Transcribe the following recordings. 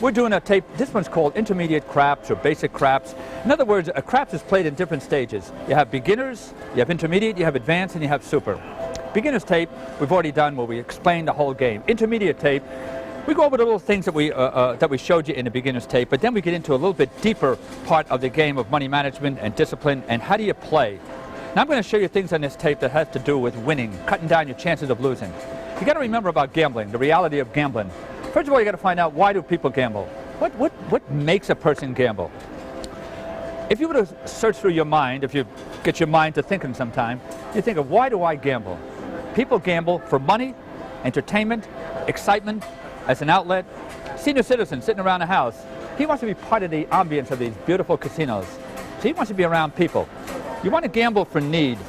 We're doing a tape, this one's called intermediate craps or basic craps. In other words, a craps is played in different stages. You have beginners, you have intermediate, you have advanced, and you have super. Beginners tape, we've already done where we explain the whole game. Intermediate tape, we go over the little things that we showed you in the beginner's tape, but then we get into a little bit deeper part of the game of money management and discipline and how do you play. Now I'm going to show you things on this tape that has to do with winning, cutting down your chances of losing. You got to remember about gambling, the reality of gambling. First of all, you got to find out, why do people gamble? What makes a person gamble? If you were to search through your mind, if you get your mind to thinking sometime, you think of, why do I gamble? People gamble for money, entertainment, excitement, as an outlet. Senior citizen sitting around the house, he wants to be part of the ambience of these beautiful casinos. So he wants to be around people. You want to gamble for need.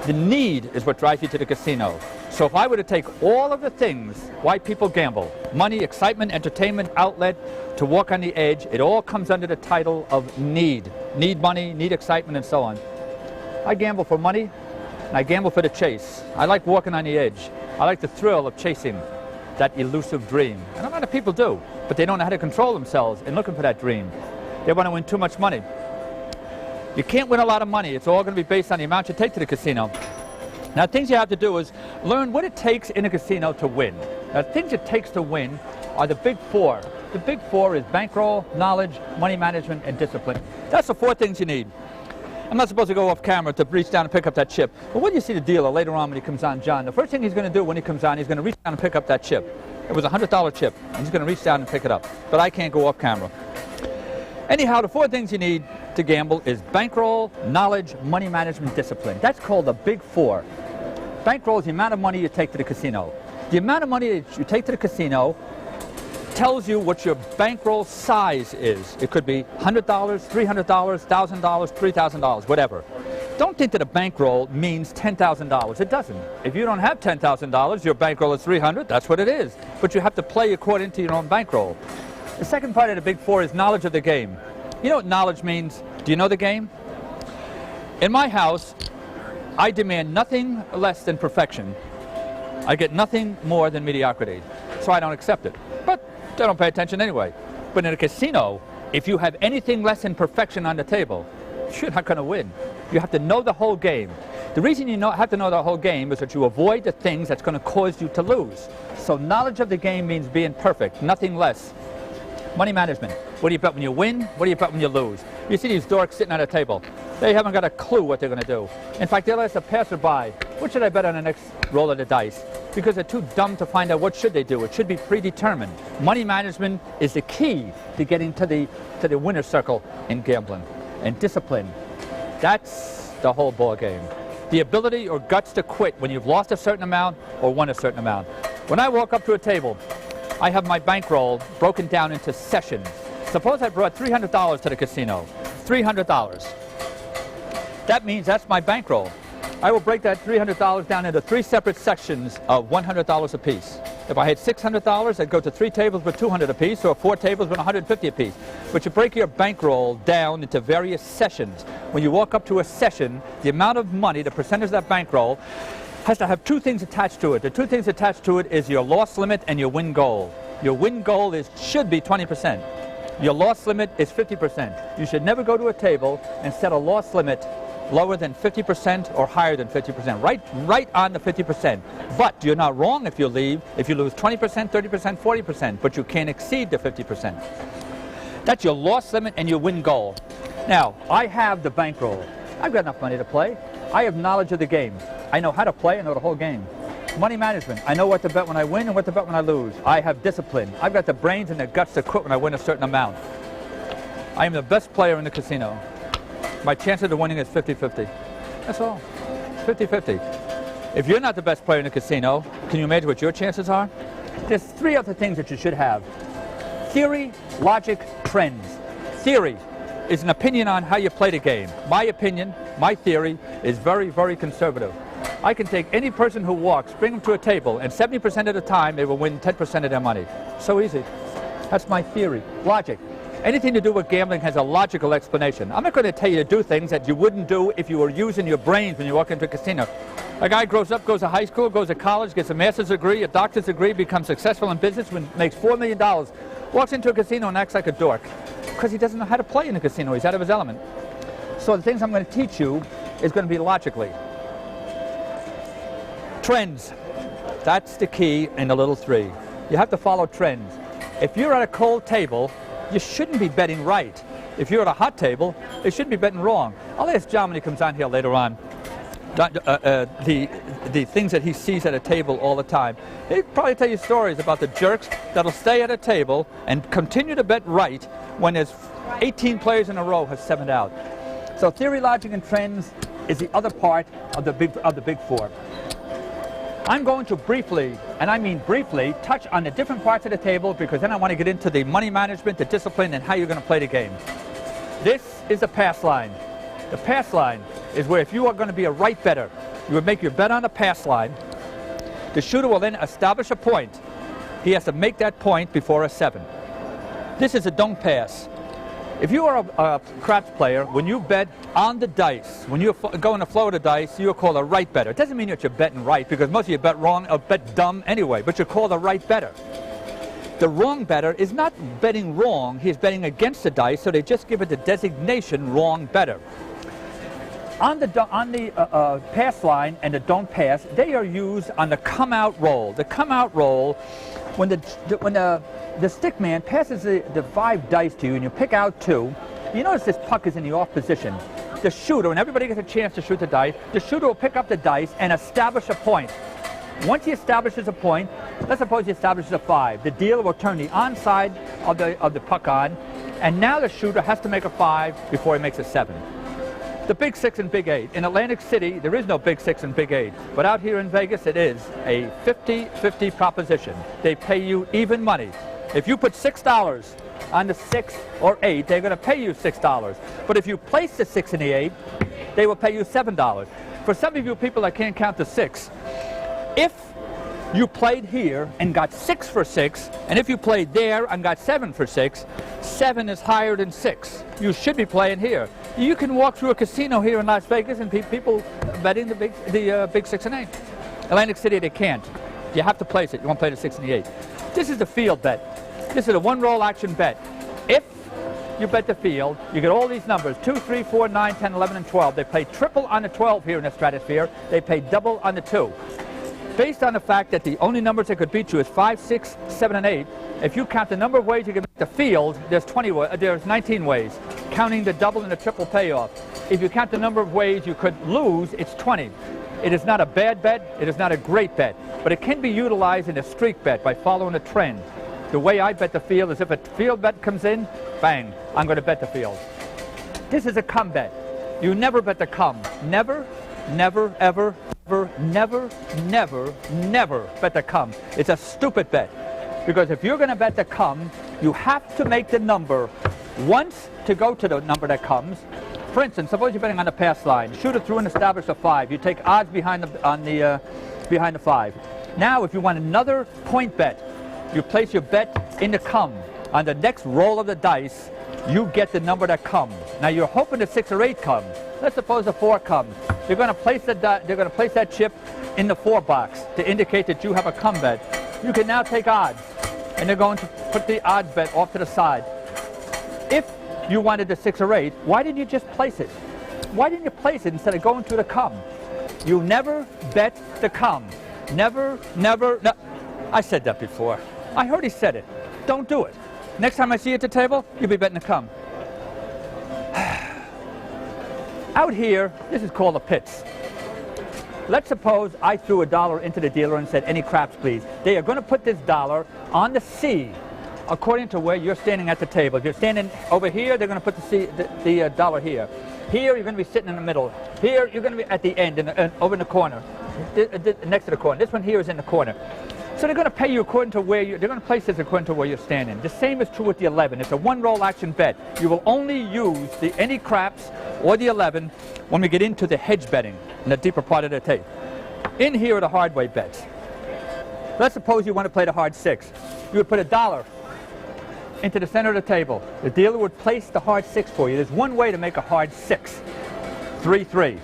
The need is what drives you to the casino. So if I were to take all of the things why people gamble, money, excitement, entertainment, outlet, to walk on the edge, it all comes under the title of need. Need money, need excitement, and so on. I gamble for money, and I gamble for the chase. I like walking on the edge. I like the thrill of chasing that elusive dream. And a lot of people do, but they don't know how to control themselves in looking for that dream. They want to win too much money. You can't win a lot of money. It's all going to be based on the amount you take to the casino. Now, things you have to do is learn what it takes in a casino to win. Now, things it takes to win are the big four. The big four is bankroll, knowledge, money management, and discipline. That's the four things you need. I'm not supposed to go off camera to reach down and pick up that chip. But when you see the dealer later on when he comes on, John, the first thing he's going to do when he comes on, he's going to reach down and pick up that chip. It was a $100 chip, and he's going to reach down and pick it up. But I can't go off camera. Anyhow, the four things you need to gamble is bankroll, knowledge, money management, discipline. That's called the big four. Bankroll is the amount of money you take to the casino. The amount of money that you take to the casino tells you what your bankroll size is. It could be $100, $300, $1,000, $3,000, whatever. Don't think that a bankroll means $10,000. It doesn't. If you don't have $10,000, your bankroll is $300, that's what it is. But you have to play according to your own bankroll. The second part of the big four is knowledge of the game. You know what knowledge means? Do you know the game? In my house, I demand nothing less than perfection. I get nothing more than mediocrity, so I don't accept it. But I don't pay attention anyway. But in a casino, if you have anything less than perfection on the table, you're not going to win. You have to know the whole game. The reason you have to know the whole game is that you avoid the things that's going to cause you to lose. So knowledge of the game means being perfect, nothing less. Money management. What do you bet when you win? What do you bet when you lose? You see these dorks sitting at a table. They haven't got a clue what they're going to do. In fact, they'll ask a passerby, what should I bet on the next roll of the dice? Because they're too dumb to find out what should they do. It should be predetermined. Money management is the key to getting to the winner's circle in gambling. And discipline, that's the whole ball game. The ability or guts to quit when you've lost a certain amount or won a certain amount. When I walk up to a table, I have my bankroll broken down into sessions. Suppose I brought $300 to the casino. $300. That means that's my bankroll. I will break that $300 down into three separate sections of $100 apiece. If I had $600, I'd go to three tables with $200 apiece, or four tables with $150 apiece. But you break your bankroll down into various sessions. When you walk up to a session, the amount of money, the percentage of that bankroll, has to have two things attached to it. The two things attached to it is your loss limit and your win goal. Your win goal should be 20%. Your loss limit is 50%. You should never go to a table and set a loss limit lower than 50% or higher than 50%, right on the 50%. But you're not wrong if you lose 20%, 30%, 40%, but you can't exceed the 50%. That's your loss limit and your win goal. Now, I have the bankroll. I've got enough money to play. I have knowledge of the game. I know how to play, I know the whole game. Money management, I know what to bet when I win and what to bet when I lose. I have discipline. I've got the brains and the guts to quit when I win a certain amount. I am the best player in the casino. My chances of winning is 50-50. That's all. 50-50. If you're not the best player in the casino, can you imagine what your chances are? There's three other things that you should have. Theory, logic, trends. Theory is an opinion on how you play the game. My opinion, my theory, is very, very conservative. I can take any person who walks, bring them to a table, and 70% of the time they will win 10% of their money. So easy. That's my theory. Logic. Anything to do with gambling has a logical explanation. I'm not going to tell you to do things that you wouldn't do if you were using your brains when you walk into a casino. A guy grows up, goes to high school, goes to college, gets a master's degree, a doctor's degree, becomes successful in business, makes $4 million. walks into a casino and acts like a dork because he doesn't know how to play in a casino. He's out of his element. So the things I'm going to teach you is going to be logically. Trends. That's the key in the little three. You have to follow trends. If you're at a cold table, you shouldn't be betting right. If you're at a hot table, you shouldn't be betting wrong. I'll ask John when he comes on here later on the things that he sees at a table all the time. He'll probably tell you stories about the jerks that'll stay at a table and continue to bet right when there's 18 players in a row have 7 out. So theory, logic, and trends is the other part of the big four. I'm going to briefly, and I mean briefly, touch on the different parts of the table because then I want to get into the money management, the discipline, and how you're going to play the game. This is the pass line. The pass line is where if you are going to be a right bettor, you would make your bet on the pass line. The shooter will then establish a point. He has to make that point before a 7. This is a don't pass. If you are a craps player, when you bet on the dice, when you're going to flow the dice, you're called a right bettor. It doesn't mean that you're betting right because most of you bet wrong or bet dumb anyway, but you're called a right bettor. The wrong bettor is not betting wrong, he's betting against the dice, so they just give it the designation wrong bettor. On the pass line and the don't pass, they are used on the come out roll. The come out roll, when the stick man passes the 5 dice to you and you pick out 2, you notice this puck is in the off position. The shooter, and everybody gets a chance to shoot the dice, the shooter will pick up the dice and establish a point. Once he establishes a point, let's suppose he establishes a 5. The dealer will turn the onside of the puck on, and now the shooter has to make a 5 before he makes a 7. The Big 6 and Big 8. In Atlantic City, there is no Big 6 and Big 8. But out here in Vegas, it is a 50-50 proposition. They pay you even money. If you put $6 on the 6 or 8, they're going to pay you $6. But if you place the 6 and the 8, they will pay you $7. For some of you people that can't count to 6, if you played here and got 6 for 6, and if you played there and got 7 for 6, 7 is higher than 6. You should be playing here. You can walk through a casino here in Las Vegas and people betting the big 6 and 8. Atlantic City, they can't. You have to place it. You won't play the 6 and the 8. This is the field bet. This is a one-roll action bet. If you bet the field, you get all these numbers, 2, 3, 4, 9, 10, 11, and 12. They play triple on the 12 here in the stratosphere. They play double on the 2. Based on the fact that the only numbers that could beat you is 5, 6, 7, and 8, if you count the number of ways you can make the field, there's 19 ways, counting the double and the triple payoff. If you count the number of ways you could lose, it's 20. It is not a bad bet, it is not a great bet, but it can be utilized in a streak bet by following a trend. The way I bet the field is if a field bet comes in, bang, I'm going to bet the field. This is a come bet. You never bet the come. Never, never, ever, never, never, never bet the come. It's a stupid bet. Because if you're going to bet the come, you have to make the number once to go to the number that comes. For instance, suppose you're betting on the pass line. Shooter through and establish a 5. You take odds behind the 5. Now, if you want another point bet, you place your bet in the come. On the next roll of the dice, you get the number that comes. Now, you're hoping the 6 or 8 comes. Let's suppose the 4 comes. They're going to place that chip in the 4 box to indicate that you have a come bet. You can now take odds, and they're going to put the odds bet off to the side. If you wanted the 6 or 8, why didn't you just place it? Why didn't you place it instead of going to the come? You never bet the come. Never, never, no. I said that before. I heard he said it. Don't do it. Next time I see you at the table, you'll be betting the come. Out here, this is called the pits. Let's suppose I threw $1 into the dealer and said, any craps, please. They are going to put this dollar on the C according to where you're standing at the table. If you're standing over here, they're going to put the dollar here. Here, you're going to be sitting in the middle. Here, you're going to be at the end, over in the corner, next to the corner. This one here is in the corner. So they're going to pay you according to they're going to place this according to where you're standing. The same is true with the 11. It's a one-roll action bet. You will only use the any craps or the 11 when we get into the hedge betting in the deeper part of the tape. In here are the hard way bets. Let's suppose you want to play the hard 6. You would put $1 into the center of the table. The dealer would place the hard 6 for you. There's one way to make a hard 6. 3-3.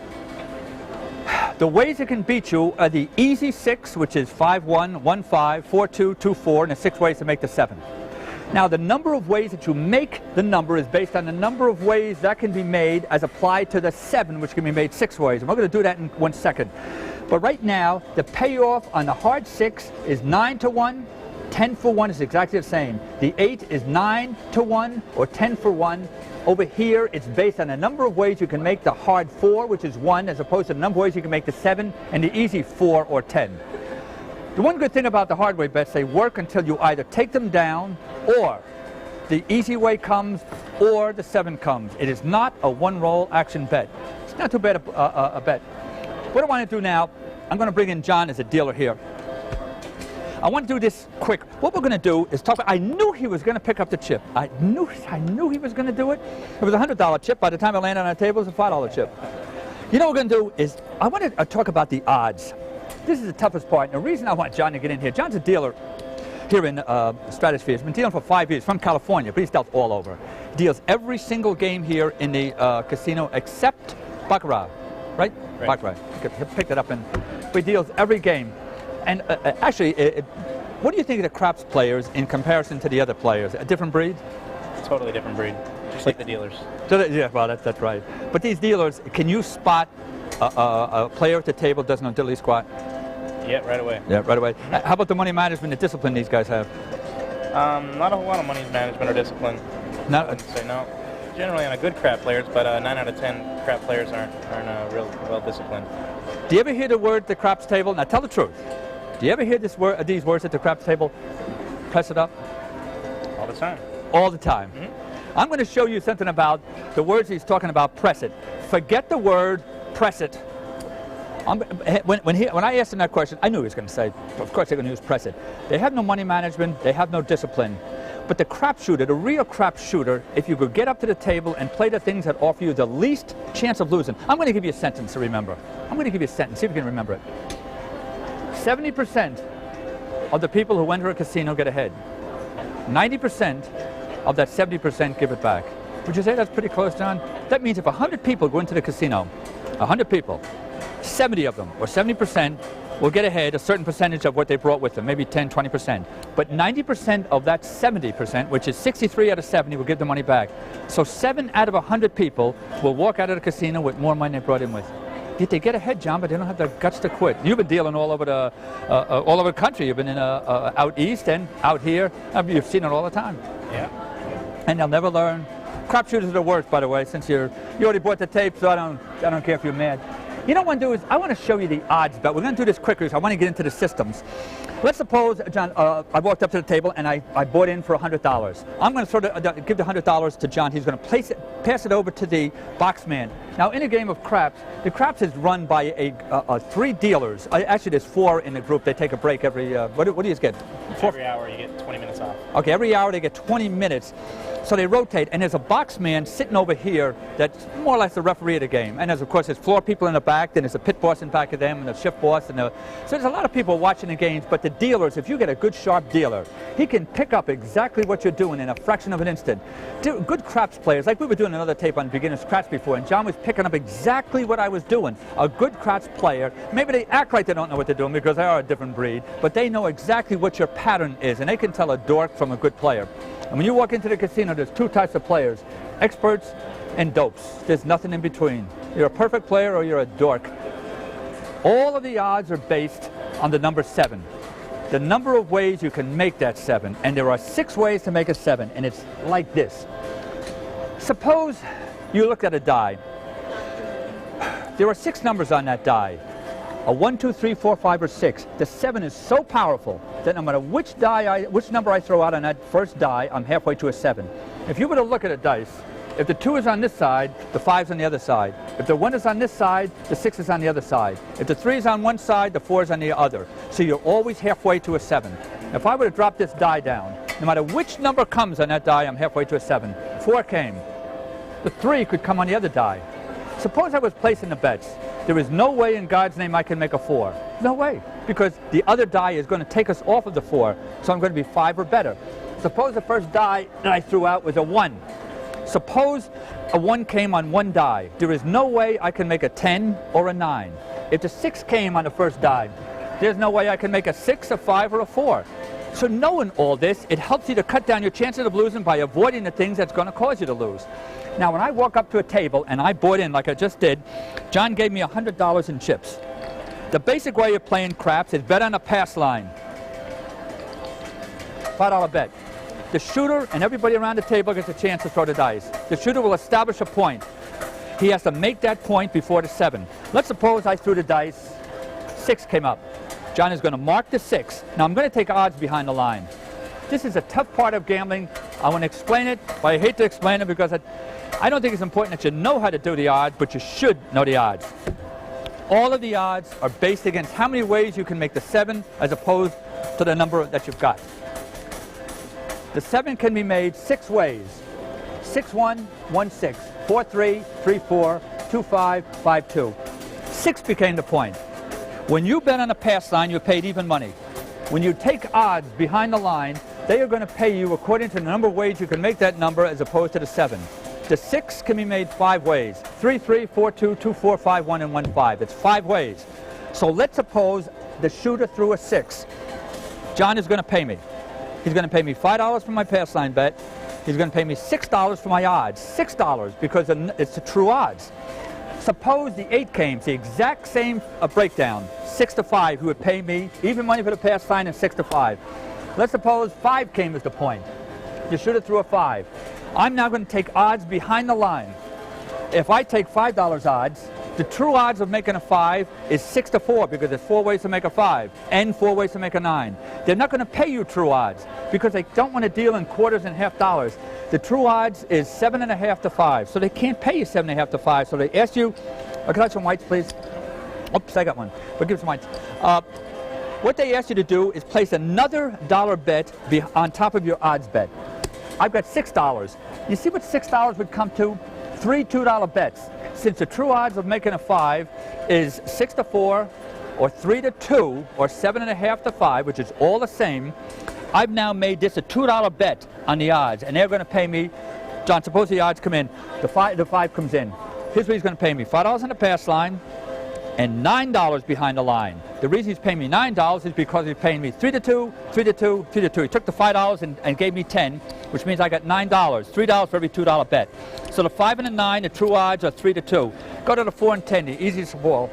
The ways it can beat you are the easy 6, which is 5-1, 1-5, 4-2, 2-4, and the 6 ways to make the 7. Now, the number of ways that you make the number is based on the number of ways that can be made as applied to the 7, which can be made 6 ways. And we're going to do that in 1 second. But right now, the payoff on the hard 6 is 9 to 1. 10 for 1 is exactly the same. The 8 is 9 to 1 or 10 for 1. Over here, it's based on the number of ways you can make the hard 4, which is 1, as opposed to the number of ways you can make the 7 and the easy 4 or 10. The one good thing about the hard way bets, they work until you either take them down or the easy way comes or the 7 comes. It is not a one-roll action bet. It's not too bad a bet. What I want to do now, I'm going to bring in John as a dealer here. I want to do this quick. What we're going to do is talk about, I knew he was going to pick up the chip. I knew he was going to do it. It was a $100 chip. By the time it landed on the table, it was a $5 chip. You know what we're going to do is, I want to talk about the odds. This is the toughest part. And the reason I want John to get in here, John's a dealer here in Stratosphere. He's been dealing for 5 years, from California, but he's dealt all over. He deals every single game here in the casino except Baccarat, right? Baccarat. He picked it up, and he deals every game. And actually, what do you think of the craps players in comparison to the other players? A different breed? Totally different breed, just like the dealers. Yeah, well, that's right. But these dealers, can you spot a player at the table doesn't know diddly squat? Yeah, right away. Yeah, right away. How about the money management, the discipline these guys have? Not a whole lot of money management or discipline. No. I wouldn't say no. Generally on a good crap players, but 9 out of 10 crap players aren't real well disciplined. Do you ever hear the word the craps table? Now tell the truth. Do you ever hear these words at the craps table? Press it up. All the time. All the time. Mm-hmm. I'm going to show you something about the words he's talking about. Press it. Forget the word press it. When I asked him that question, I knew he was going to say, of course they're going to use press it. They have no money management. They have no discipline. But the crap shooter, the real crap shooter, if you could get up to the table and play the things that offer you the least chance of losing. I'm going to give you a sentence to remember. I'm going to give you a sentence. See if you can remember it. 70% of the people who enter a casino get ahead. 90% of that 70% give it back. Would you say that's pretty close, John? That means if 100 people go into the casino, 100 people, 70 of them, or 70%, will get ahead a certain percentage of what they brought with them, maybe 10, 20%. But 90% of that 70%, which is 63 out of 70, will give the money back. So 7 out of 100 people will walk out of the casino with more money they brought in with. Did they get ahead, John, but they don't have the guts to quit? You've been dealing all over the country. You've been in out east and out here. You've seen it all the time. Yeah. And they'll never learn. Crap shooters are the worst, by the way, since you already bought the tape, so I don't care if you're mad. You know what I want to do is I want to show you the odds bet. We're going to do this quickly, so I want to get into the systems. Let's suppose, John, I walked up to the table and I bought in for $100. I'm going to sort of give the $100 to John. He's going to pass it over to the box man. Now, in a game of craps, the craps is run by 3 dealers. Actually, there's 4 in the group. They take a break every. What do you get? Every hour you get 20 minutes off. Okay, every hour they get 20 minutes. So they rotate, and there's a box man sitting over here that's more or less the referee of the game. And there's, of course, there's floor people in the back, then there's a pit boss in back of them, and the shift boss. So there's a lot of people watching the games, but the dealers, if you get a good, sharp dealer, he can pick up exactly what you're doing in a fraction of an instant. Good craps players, like we were doing another tape on beginner's craps before, and John was picking up exactly what I was doing. A good craps player, maybe they act like they don't know what they're doing because they are a different breed, but they know exactly what your pattern is, and they can tell a dork from a good player. And when you walk into the casino, there's 2 types of players, experts and dopes. There's nothing in between. You're a perfect player or you're a dork. All of the odds are based on the number 7. The number of ways you can make that 7. And there are 6 ways to make a 7, and it's like this. Suppose you look at a die. There are 6 numbers on that die. A 1, 2, 3, 4, 5, or 6. The 7 is so powerful that no matter which number I throw out on that first die, I'm halfway to a 7. If you were to look at a dice, if the 2 is on this side, the 5's on the other side. If the 1 is on this side, the 6 is on the other side. If the 3 is on one side, the 4 is on the other. So you're always halfway to a 7. If I were to drop this die down, no matter which number comes on that die, I'm halfway to a 7. 4 came. The 3 could come on the other die. Suppose I was placing the bets. There is no way in God's name I can make a 4. No way. Because the other die is going to take us off of the 4. So I'm going to be 5 or better. Suppose the first die that I threw out was a 1. Suppose a 1 came on one die. There is no way I can make a 10 or a 9. If the 6 came on the first die, there's no way I can make a 6, a 5, or a 4. So knowing all this, it helps you to cut down your chances of losing by avoiding the things that's going to cause you to lose. Now, when I walk up to a table and I bought in like I just did, John gave me $100 in chips. The basic way of playing craps is bet on a pass line. $5 bet. The shooter and everybody around the table gets a chance to throw the dice. The shooter will establish a point. He has to make that point before the 7. Let's suppose I threw the dice, 6 came up. John is going to mark the 6. Now I'm going to take odds behind the line. This is a tough part of gambling. I want to explain it, but I hate to explain it because I don't think it's important that you know how to do the odds, but you should know the odds. All of the odds are based against how many ways you can make the 7 as opposed to the number that you've got. The 7 can be made 6 ways. 6-1, 1-6, 4-3, 3-4, 2-5, 5-2. 6 became the point. When you bet on a pass line, you're paid even money. When you take odds behind the line, they are going to pay you according to the number of ways you can make that number as opposed to the 7. The 6 can be made 5 ways. 3-3, 4-2, 2-4, 5-1, and 1-5. It's 5 ways. So let's suppose the shooter threw a 6. John is going to pay me. He's going to pay me $5 for my pass line bet. He's going to pay me $6 for my odds. $6 because it's the true odds. Suppose the 8 came, it's the exact same breakdown. 6-5, he would pay me even money for the pass line and 6-5. Let's suppose 5 came as the point. The shooter threw a 5. I'm now going to take odds behind the line. If I take $5 odds, the true odds of making a 5 is 6-4 because there's 4 ways to make a 5 and 4 ways to make a 9. They're not going to pay you true odds because they don't want to deal in quarters and half dollars. The true odds is 7.5 to 5, so they can't pay you 7.5 to 5. So they ask you, can I have some whites, please? Oops, I got one. But give some whites. What they ask you to do is place another dollar bet on top of your odds bet. I've got $6. You see what $6 would come to? 3 $2 bets. Since the true odds of making a 5 is 6-4, or 3-2, or 7.5 to 5, which is all the same, I've now made this a $2 bet on the odds, and they're going to pay me. John, suppose the odds come in, the 5 comes in. Here's what he's going to pay me: $5 on the pass line and $9 behind the line. The reason he's paying me $9 is because he's paying me 3-2, 3-2, 3-2. He took the $5 and gave me 10, which means I got $9, $3 for every $2 bet. So the 5 and the 9, the true odds are 3-2. Go to the 4 and 10, the easiest of all.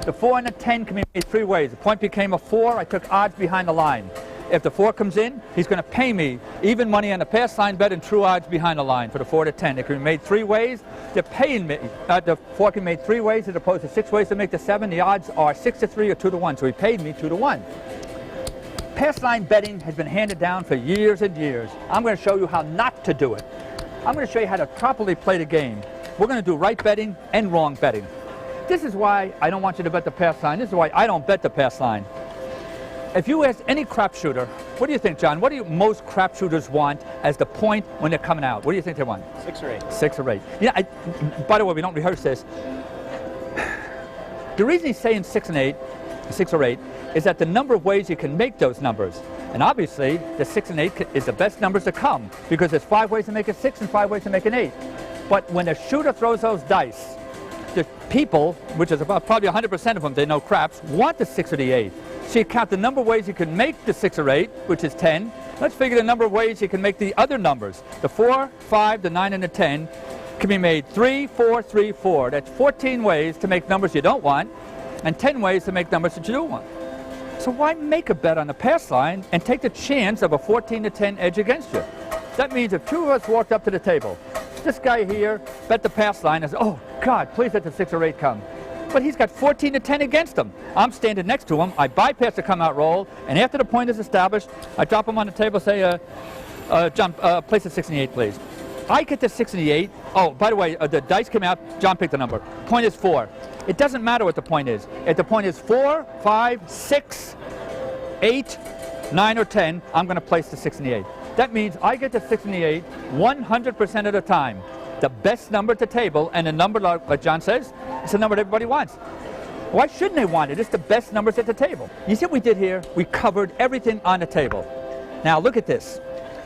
The 4 and the 10 can be made 3 ways. The point became a 4, I took odds behind the line. If the 4 comes in, he's going to pay me even money on the pass line bet and true odds behind the line for the 4 to 10. It can be made 3 ways. They're paying me. The 4 can be made 3 ways as opposed to 6 ways to make the 7. The odds are 6-3 or 2-1. So he paid me 2-1. Pass line betting has been handed down for years and years. I'm going to show you how not to do it. I'm going to show you how to properly play the game. We're going to do right betting and wrong betting. This is why I don't want you to bet the pass line. This is why I don't bet the pass line. If you ask any crap shooter, what do you think, John? What do most crap shooters want as the point when they're coming out? What do you think they want? 6 or 8. 6 or 8. Yeah. By the way, we don't rehearse this. The reason he's saying 6 and 8, 6 or 8, is that the number of ways you can make those numbers. And obviously, the 6 and 8 is the best numbers to come because there's 5 ways to make a 6 and 5 ways to make an 8. But when a shooter throws those dice, the people, which is about probably 100% of them, they know craps, want the 6 or the 8. So you count the number of ways you can make the 6 or 8, which is 10. Let's figure the number of ways you can make the other numbers. The 4, 5, the 9, and the 10 can be made 3, 4, 3, 4. That's 14 ways to make numbers you don't want and 10 ways to make numbers that you do want. So why make a bet on the pass line and take the chance of a 14-10 edge against you? That means if 2 of us walked up to the table, this guy here bet the pass line and said, oh, God, please let the 6 or 8 come. But he's got 14-10 against him. I'm standing next to him. I bypass the come-out roll, and after the point is established, I drop him on the table, say, John, place the 6 and the 8, please. I get the 6 and the 8. Oh, by the way, the dice came out. John picked the number. Point is 4. It doesn't matter what the point is. If the point is 4, 5, 6, 8, 9, or 10, I'm going to place the 6 and the 8. That means I get the 6 and the 8 100% of the time. The best number at the table, and the number, like John says, it's the number that everybody wants. Why shouldn't they want it? It's the best numbers at the table. You see what we did here? We covered everything on the table. Now look at this.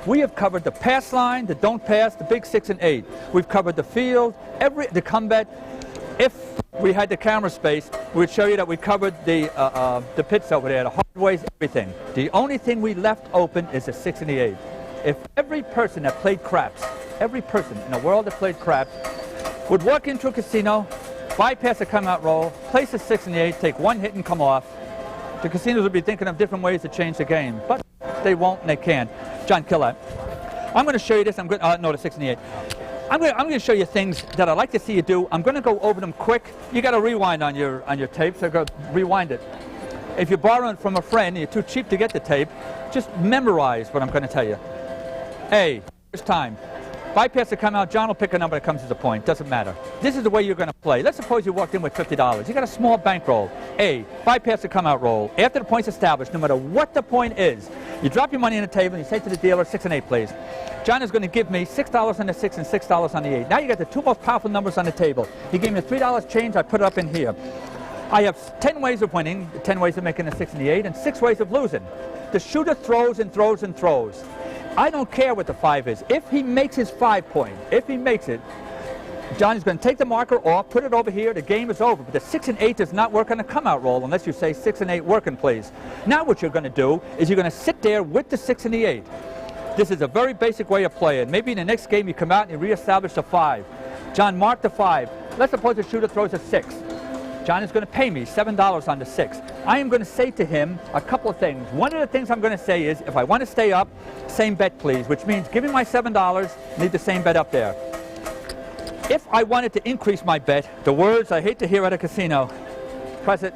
We have covered the pass line, the don't pass, the big 6 and 8. We've covered the field, the come bet. If we had the camera space, we'd show you that we covered the pits over there, the hard away everything. The only thing we left open is the 6 and the 8. If every person that played craps, every person in the world that played craps, would walk into a casino, bypass a come-out roll, place a 6 and the 8, take one hit and come off, the casinos would be thinking of different ways to change the game. But they won't and they can't. John, kill that. I'm going to show you this. I'm going no, the 6 and the 8. I'm going to show you things that I'd like to see you do. I'm going to go over them quick. You got to rewind on your tape, so go rewind it. If you're borrowing from a friend and you're too cheap to get the tape, just memorize what I'm going to tell you. A, first time. Bypass the come out, John will pick a number that comes as a point. Doesn't matter. This is the way you're going to play. Let's suppose you walked in with $50. You got a small bankroll. A, bypass the come out roll. After the point's established, no matter what the point is, you drop your money on the table and you say to the dealer, 6 and 8, please. John is going to give me $6 on the 6 and $6 on the 8. Now you got the two most powerful numbers on the table. He gave me a $3 change. I put it up in here. I have 10 ways of winning, 10 ways of making a 6 and the 8, and 6 ways of losing. The shooter throws and throws and throws. I don't care what the 5 is. If he makes his 5 point, if he makes it, John is going to take the marker off, put it over here, the game is over. But the 6 and 8 does not work on a come-out roll unless you say 6 and 8 working, please. Now what you're going to do is you're going to sit there with the 6 and the 8. This is a very basic way of playing. Maybe in the next game you come out and you reestablish the 5. John, mark the 5. Let's suppose the shooter throws a 6. John is going to pay me $7 on the 6. I am going to say to him a couple of things. One of the things I'm going to say is, if I want to stay up, same bet please, which means give me my $7, leave the same bet up there. If I wanted to increase my bet, the words I hate to hear at a casino, press it.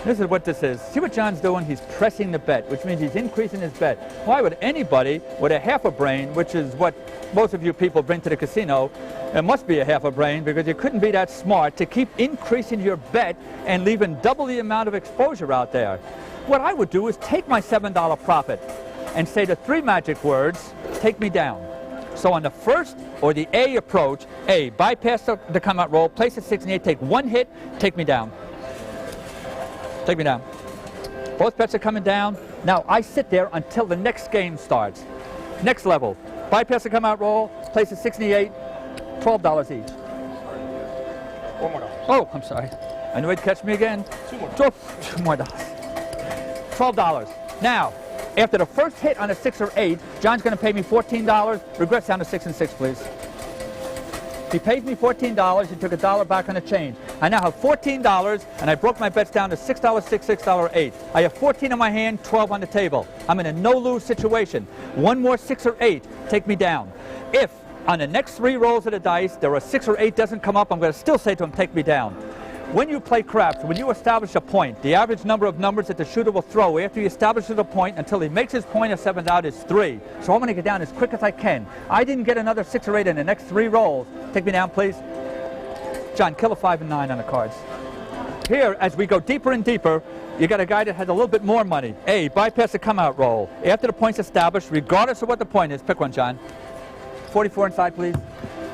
This is what this is. See what John's doing? He's pressing the bet, which means he's increasing his bet. Why would anybody with a half a brain, which is what most of you people bring to the casino, it must be a half a brain because you couldn't be that smart to keep increasing your bet and leaving double the amount of exposure out there. What I would do is take my $7 profit and say the 3 magic words, take me down. So on the first or the A approach, A, bypass the come out roll, place a 6 and 8, take one hit, take me down. Take me down. Both bets are coming down. Now I sit there until the next game starts. Next level. Bypass the come out roll, place a 6 and 8, $12 each. $4 more. Oh, I'm sorry. I knew he'd catch me again. $2 more. $2 more. $12. Now, after the first hit on a 6 or 8, John's going to pay me $14. Regrets down to 6 and 6, please. He pays me $14. He took $1 back on the change. I now have $14, and I broke my bets down to $6, 6, $6, 8. I have 14 in my hand, 12 on the table. I'm in a no-lose situation. One more 6 or 8, take me down. If on the next 3 rolls of the dice, there are 6 or 8 doesn't come up, I'm going to still say to him, take me down. When you play craps, when you establish a point, the average number of numbers that the shooter will throw after he establishes a point until he makes his point of 7 out is 3. So I'm going to get down as quick as I can. I didn't get another 6 or 8 in the next 3 rolls. Take me down, please. John, kill a 5 and 9 on the cards. Here, as we go deeper and deeper, you got a guy that has a little bit more money. A, bypass the come-out roll. After the point's established, regardless of what the point is, pick one, John. 44 inside, please.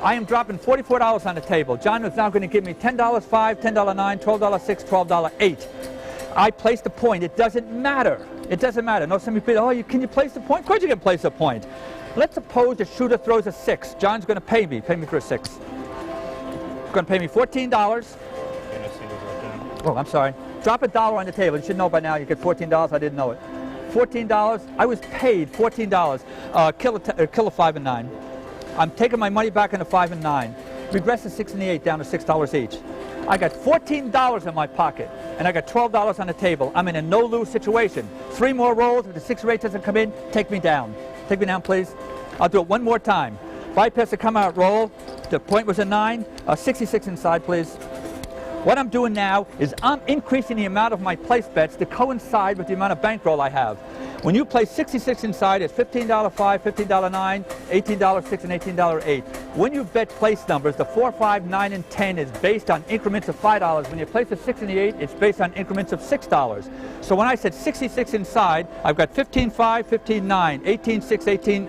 I am dropping $44 on the table. John is now going to give me $10 5, $10 9, $12 6, $12 8. I place the point. It doesn't matter. It doesn't matter. No, some people, oh, can you place the point? Of course you can place a point. Let's suppose the shooter throws a 6. John's going to pay me for a 6. He's going to pay me $14. Oh, I'm sorry. Drop $1 on the table. You should know by now you get $14. I didn't know it. $14. I was paid $14. Kill a 5 and 9. I'm taking my money back in the 5 and 9. Regress the 6 and the 8 down to $6 each. I got $14 in my pocket, and I got $12 on the table. I'm in a no-lose situation. 3 more rolls. If the 6 or 8 doesn't come in, take me down. Take me down, please. I'll do it one more time. Bypass the come-out roll. The point was a 9. 66 inside, please. What I'm doing now is I'm increasing the amount of my place bets to coincide with the amount of bankroll I have. When you play 66 inside, it's $15 5, $15 9, $18 6, and $18 8. When you bet place numbers, the 4, 5, 9, and 10 is based on increments of $5. When you place the 6 and the 8, it's based on increments of $6. So when I said 66 inside, I've got 15 5, 15 9, 18 6, 18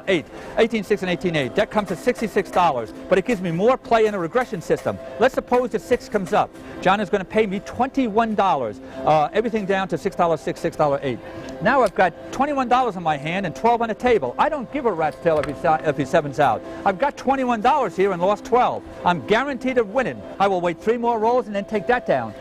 8, 18 6, and 18 8. That comes to $66, but it gives me more play in a regression system. Let's suppose the 6 comes up. John is going to pay me $21. Everything down to $6 6, $6 8. Now I've got $21 in my hand and 12 on the table. I don't give a rat's tail if he 7's out. I've got $21 here and lost 12. I'm guaranteed of winning. I will wait 3 more rolls and then take that down.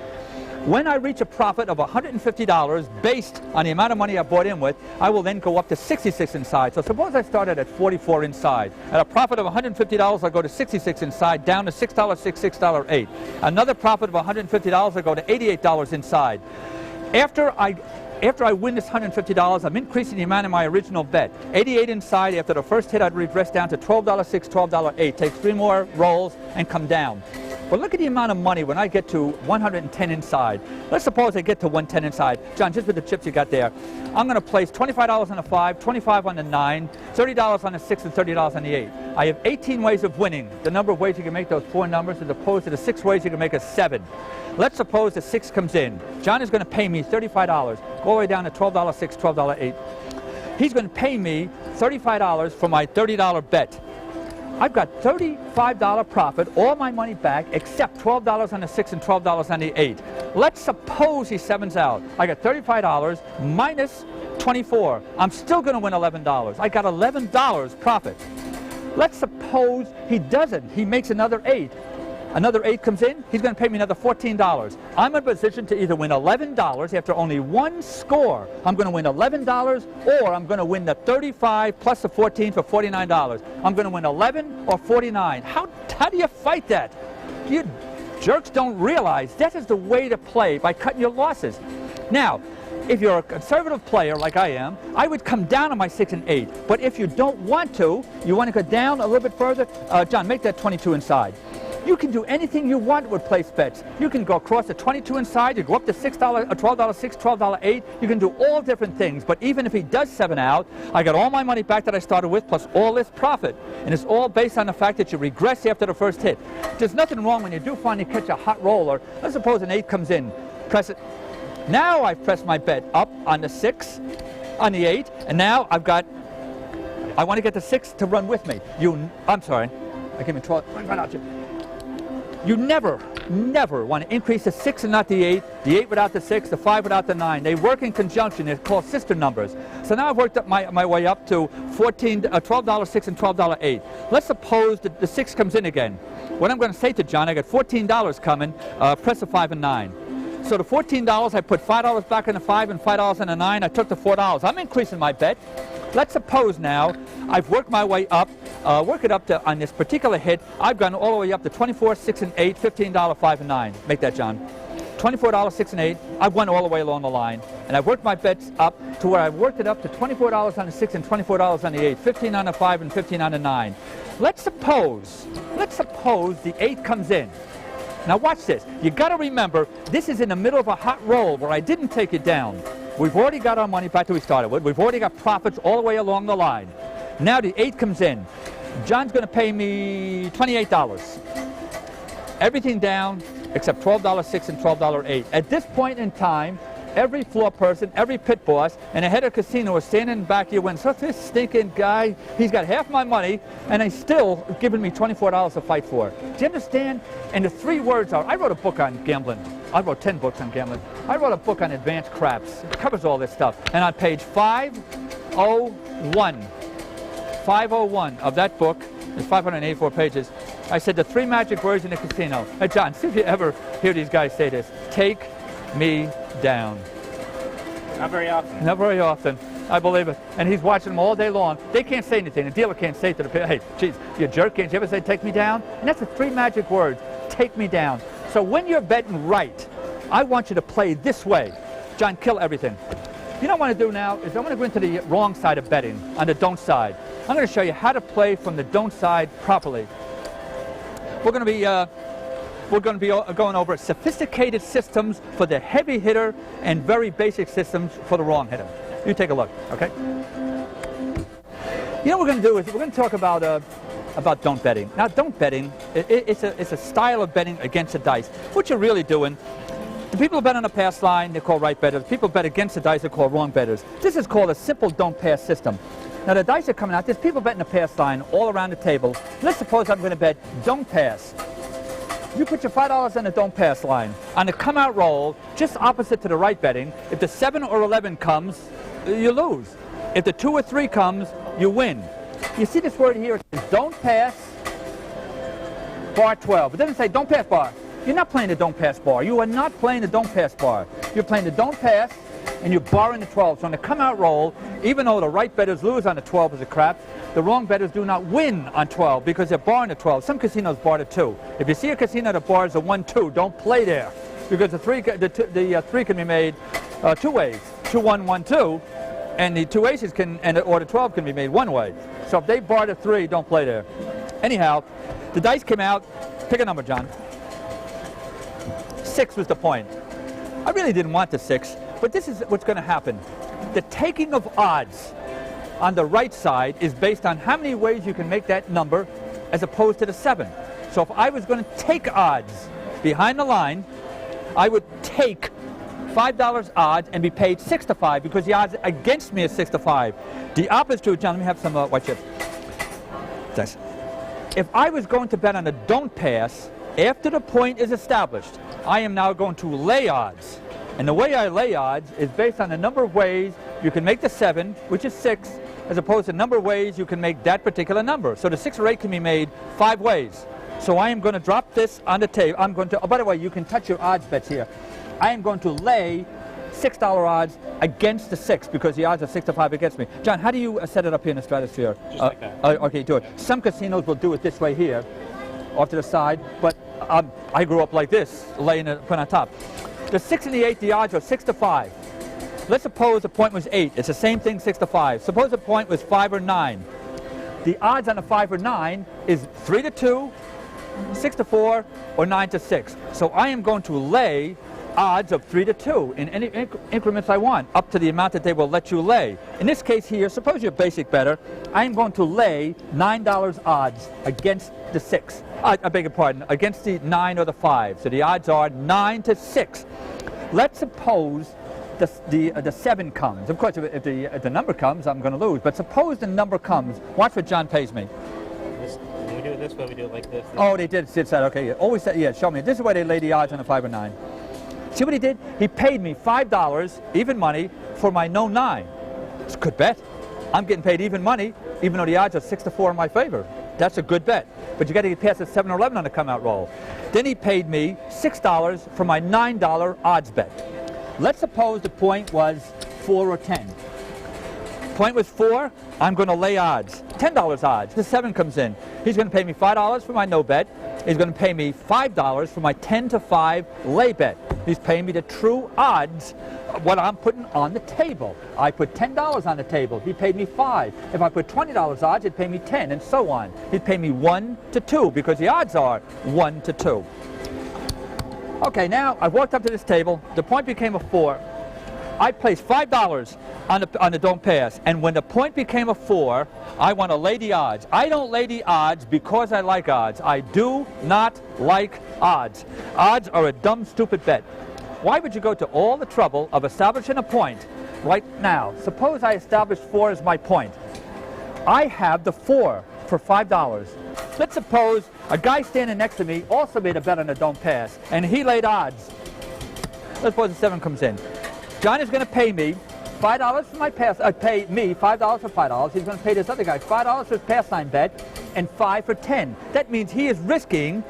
When I reach a profit of $150 based on the amount of money I bought in with, I will then go up to 66 inside. So suppose I started at 44 inside. At a profit of $150, I go to 66 inside, down to $6.06, $6.08. Another profit of $150, I go to $88 inside. After I win this $150, I'm increasing the amount of my original bet. 88 inside. After the first hit, I'd regress down to $12.06, $12.08. Take 3 more rolls and come down. But look at the amount of money when I get to 110 inside. Let's suppose I get to 110 inside. John, just with the chips you got there, I'm going to place $25 on the 5, $25 on the 9, $30 on the 6, and $30 on the 8. I have 18 ways of winning. The number of ways you can make those 4 numbers as opposed to the 6 ways you can make a 7. Let's suppose the 6 comes in. John is going to pay me $35, go all the way down to $12.06, $12.08. He's going to pay me $35 for my $30 bet. I've got $35 profit, all my money back, except $12 on the 6 and $12 on the 8. Let's suppose he 7s out. I got $35 minus 24. I'm still going to win $11. I got $11 profit. Let's suppose he doesn't. He makes another 8. Another 8 comes in, he's going to pay me another $14. I'm in a position to either win $11 after only 1 score. I'm going to win $11, or I'm going to win the 35 plus the 14 for $49. I'm going to win 11 or 49. How do you fight that? You jerks don't realize that is the way to play, by cutting your losses. Now, if you're a conservative player like I am, I would come down on my 6 and 8. But if you don't want to, you want to go down a little bit further, John, make that 22 inside. You can do anything you want with place bets. You can go across the 22 inside, you go up to $6, $12.06, $12.08. You can do all different things. But even if he does 7 out, I got all my money back that I started with, plus all this profit. And it's all based on the fact that you regress after the first hit. There's nothing wrong when you do finally catch a hot roller. Let's suppose an 8 comes in. Press it. Now I've pressed my bet up on the 6, on the 8, and now I want to get the 6 to run with me. I'm sorry. I gave me 12. You never want to increase the 6 and not the 8 without the 6, the 5 without the 9. They work in conjunction. They're called sister numbers. So now I've worked up my way up to $12.06 and $12.08. Let's suppose that the 6 comes in again. What I'm going to say to John, I got $14 coming, press the 5 and 9. So the $14, I put $5 back in the 5 and $5 in the 9. I took the $4. I'm increasing my bet. Let's suppose now I've worked my way up, work it up to, on this particular hit, I've gone all the way up to $24, 6 and 8, $15, 5 and 9. Make that, John. $24, 6 and 8. I've won all the way along the line. And I've worked my bets up to where I've worked it up to $24 on the 6 and $24 on the 8, 15 on the 5 and 15 on the 9. Let's suppose the 8 comes in. Now watch this. You got to remember, this is in the middle of a hot roll where I didn't take it down. We've already got our money back that we started with. We've already got profits all the way along the line. Now the 8 comes in. John's going to pay me $28. Everything down except $12.06 and $12.08. At this point in time, every floor person, every pit boss, and the head of the casino is standing in the back here when such this stinking guy, he's got half my money, and he's still giving me $24 to fight for. Do you understand? And the 3 words are, I wrote a book on gambling. I wrote 10 books on gambling. I wrote a book on advanced craps. It covers all this stuff. And on page 501 of that book, there's 584 pages, I said the 3 magic words in the casino. Hey, John, see if you ever hear these guys say this. Take me down. Not very often. Not very often. I believe it. And he's watching them all day long. They can't say anything. The dealer can't say to the player, hey, geez, you jerk, can't you ever say take me down? And that's the 3 magic words. Take me down. So when you're betting right, I want you to play this way. John, kill everything. You know what I want to do now is I want to go into the wrong side of betting, on the don't side. I'm going to show you how to play from the don't side properly. We're going to be going over sophisticated systems for the heavy hitter and very basic systems for the wrong hitter. You take a look, okay? You know what we're going to do is we're going to talk about don't betting. Now, don't betting, it's a style of betting against the dice. What you're really doing, the people who bet on the pass line, they're called right bettors. People who bet against the dice are called wrong bettors. This is called a simple don't pass system. Now, the dice are coming out. There's people betting the pass line all around the table. Let's suppose I'm going to bet don't pass. You put your $5 on the don't pass line. On the come out roll, just opposite to the right betting, if the 7 or 11 comes, you lose. If the 2 or 3 comes, you win. You see this word here, it says don't pass bar 12. It doesn't say don't pass bar. You're not playing the don't pass bar. You are not playing the don't pass bar. You're playing the don't pass, and you're barring the 12. So on the come-out roll, even though the right bettors lose on the 12 as a crap, the wrong bettors do not win on 12 because they're barring the 12. Some casinos bar the 2. If you see a casino that bars a 1-2, don't play there because the 3 can be made 2 ways, 2-1, 1-2, and the 2 aces can, or the 12 can be made 1 way. So if they bar the 3, don't play there. Anyhow, the dice came out. Pick a number, John. 6 was the point. I really didn't want the 6, but this is what's going to happen. The taking of odds on the right side is based on how many ways you can make that number as opposed to the 7. So if I was going to take odds behind the line, I would take $5 odds and be paid 6 to 5 because the odds against me is 6 to 5. The opposite is true. John, let me have some white chips. Thanks. If I was going to bet on a don't pass, after the point is established, I am now going to lay odds. And the way I lay odds is based on the number of ways you can make the 7, which is 6, as opposed to the number of ways you can make that particular number. So the 6 or 8 can be made 5 ways. So I am going to drop this on the table. I'm going to, oh, by the way, you can touch your odds bets here. I am going to lay $6 odds against the 6 because the odds are 6 to 5 against me. John, how do you set it up here in the stratosphere? Just like that. Okay, do it. Some casinos will do it this way here, off to the side, but I grew up like this, laying it put on top. The 6 and the 8, the odds are 6 to 5. Let's suppose the point was 8. It's the same thing, 6 to 5. Suppose the point was 5 or 9. The odds on a 5 or 9 is 3 to 2, 6 to 4, or 9 to 6. So I am going to lay odds of 3 to 2 in any increments I want, up to the amount that they will let you lay. In this case here, suppose you're a basic bettor, I am going to lay $9 odds against the 6. I beg your pardon, against the 9 or the 5. So the odds are 9 to 6. Let's suppose the 7 comes. Of course, if the number comes, I'm going to lose. But suppose the number comes. Watch what John pays me. When we do it this way, we do it like this. Oh, they did say, okay. Always say, yeah, show me. This is why they lay the odds on a 5 or 9. See what he did? He paid me $5, even money, for my no 9. It's a good bet. I'm getting paid even money, even though the odds are 6 to 4 in my favor. That's a good bet. But you got to get past the 7 or 11 on the come-out roll. Then he paid me $6 for my $9 odds bet. Let's suppose the point was 4 or 10. Point was 4, I'm going to lay odds. $10 odds. The 7 comes in. He's going to pay me $5 for my no bet. He's going to pay me $5 for my 10 to 5 lay bet. He's paying me the true odds of what I'm putting on the table. I put $10 on the table. He paid me 5. If I put $20 odds, he'd pay me 10, and so on. He'd pay me 1 to 2 because the odds are 1 to 2. Okay, now I walked up to this table. The point became a 4. I placed $5 on the don't pass, and when the point became a 4, I want to lay the odds. I don't lay the odds because I like odds. I do not like odds. Odds are a dumb, stupid bet. Why would you go to all the trouble of establishing a point right now? Suppose I establish 4 as my point. I have the 4 for $5. Let's suppose a guy standing next to me also made a bet on the don't pass, and he laid odds. Let's suppose the 7 comes in. John is going to pay me $5 for my pass. Pay me $5 for $5. He's going to pay this other guy $5 for his pastime bet and 5 for 10. That means he is risking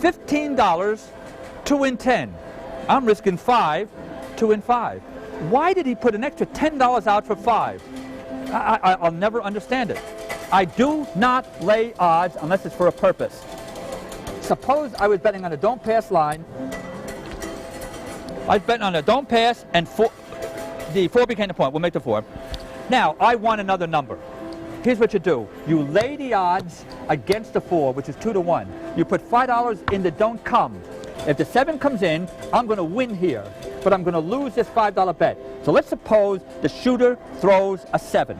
$15 to win 10. I'm risking 5 to win 5. Why did he put an extra $10 out for 5? I'll never understand it. I do not lay odds unless it's for a purpose. Suppose I was betting on a don't pass line. I was betting on a don't pass, and the 4 became the point. We'll make the 4. Now, I want another number. Here's what you do. You lay the odds against the 4, which is 2 to 1. You put $5 in the don't come. If the 7 comes in, I'm going to win here, but I'm going to lose this $5 bet. So let's suppose the shooter throws a 7.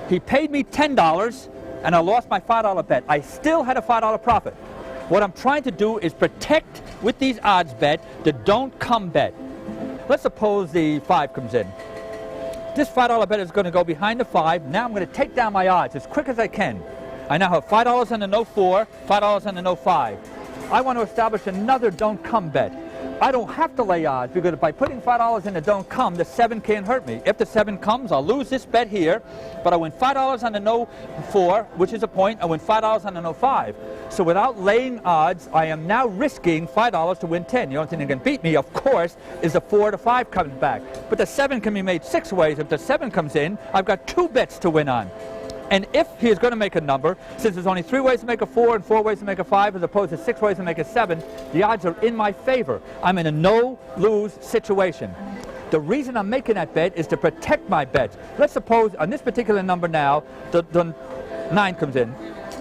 He paid me $10, and I lost my $5 bet. I still had a $5 profit. What I'm trying to do is protect, with these odds bet, the don't come bet. Let's suppose the 5 comes in. This $5 bet is going to go behind the 5. Now I'm going to take down my odds as quick as I can. I now have $5 on the no 4, $5 on the no 5. I want to establish another don't come bet. I don't have to lay odds, because by putting $5 in the don't come, the 7 can't hurt me. If the 7 comes, I'll lose this bet here, but I win $5 on the no 4, which is a point. I win $5 on the no 5. So without laying odds, I am now risking $5 to win 10. The only thing that can beat me, of course, is the 4 to 5 coming back. But the 7 can be made 6 ways. If the 7 comes in, I've got 2 bets to win on. And if he is going to make a number, since there's only 3 ways to make a 4 and 4 ways to make a 5 as opposed to 6 ways to make a 7, the odds are in my favor. I'm in a no-lose situation. The reason I'm making that bet is to protect my bet. Let's suppose on this particular number now, the 9 comes in.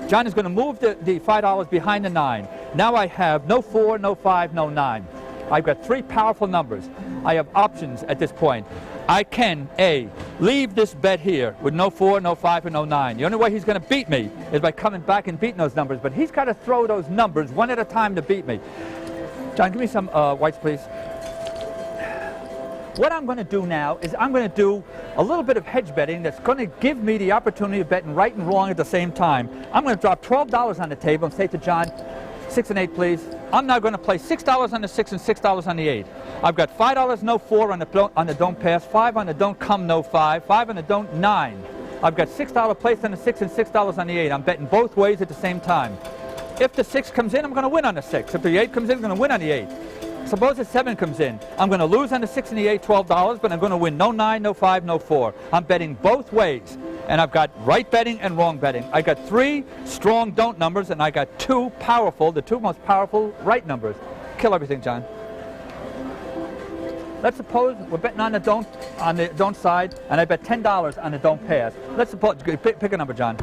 John is going to move the $5 behind the 9. Now I have no 4, no 5, no 9. I've got 3 powerful numbers. I have options at this point. I can, A, leave this bet here with no 4, no 5, and no 9. The only way he's going to beat me is by coming back and beating those numbers, but he's got to throw those numbers one at a time to beat me. John, give me some whites, please. What I'm going to do now is I'm going to do a little bit of hedge betting that's going to give me the opportunity of betting right and wrong at the same time. I'm going to drop $12 on the table and say to John, 6 and 8, please. I'm now going to play $6 on the 6 and $6 on the 8. I've got $5 no 4 on the don't pass, 5 on the don't come no 5, 5 on the don't 9. I've got $6 placed on the 6 and $6 on the 8. I'm betting both ways at the same time. If the 6 comes in, I'm going to win on the 6. If the 8 comes in, I'm going to win on the 8. Suppose the 7 comes in. I'm going to lose on the 6 and the 8, $12, but I'm going to win no 9, no 5, no 4. I'm betting both ways. And I've got right betting and wrong betting. I got 3 strong don't numbers, and I got 2 powerful, the 2 most powerful right numbers. Kill everything, John. Let's suppose we're betting on the don't side, and I bet $10 on the don't pass. Let's suppose, pick a number, John.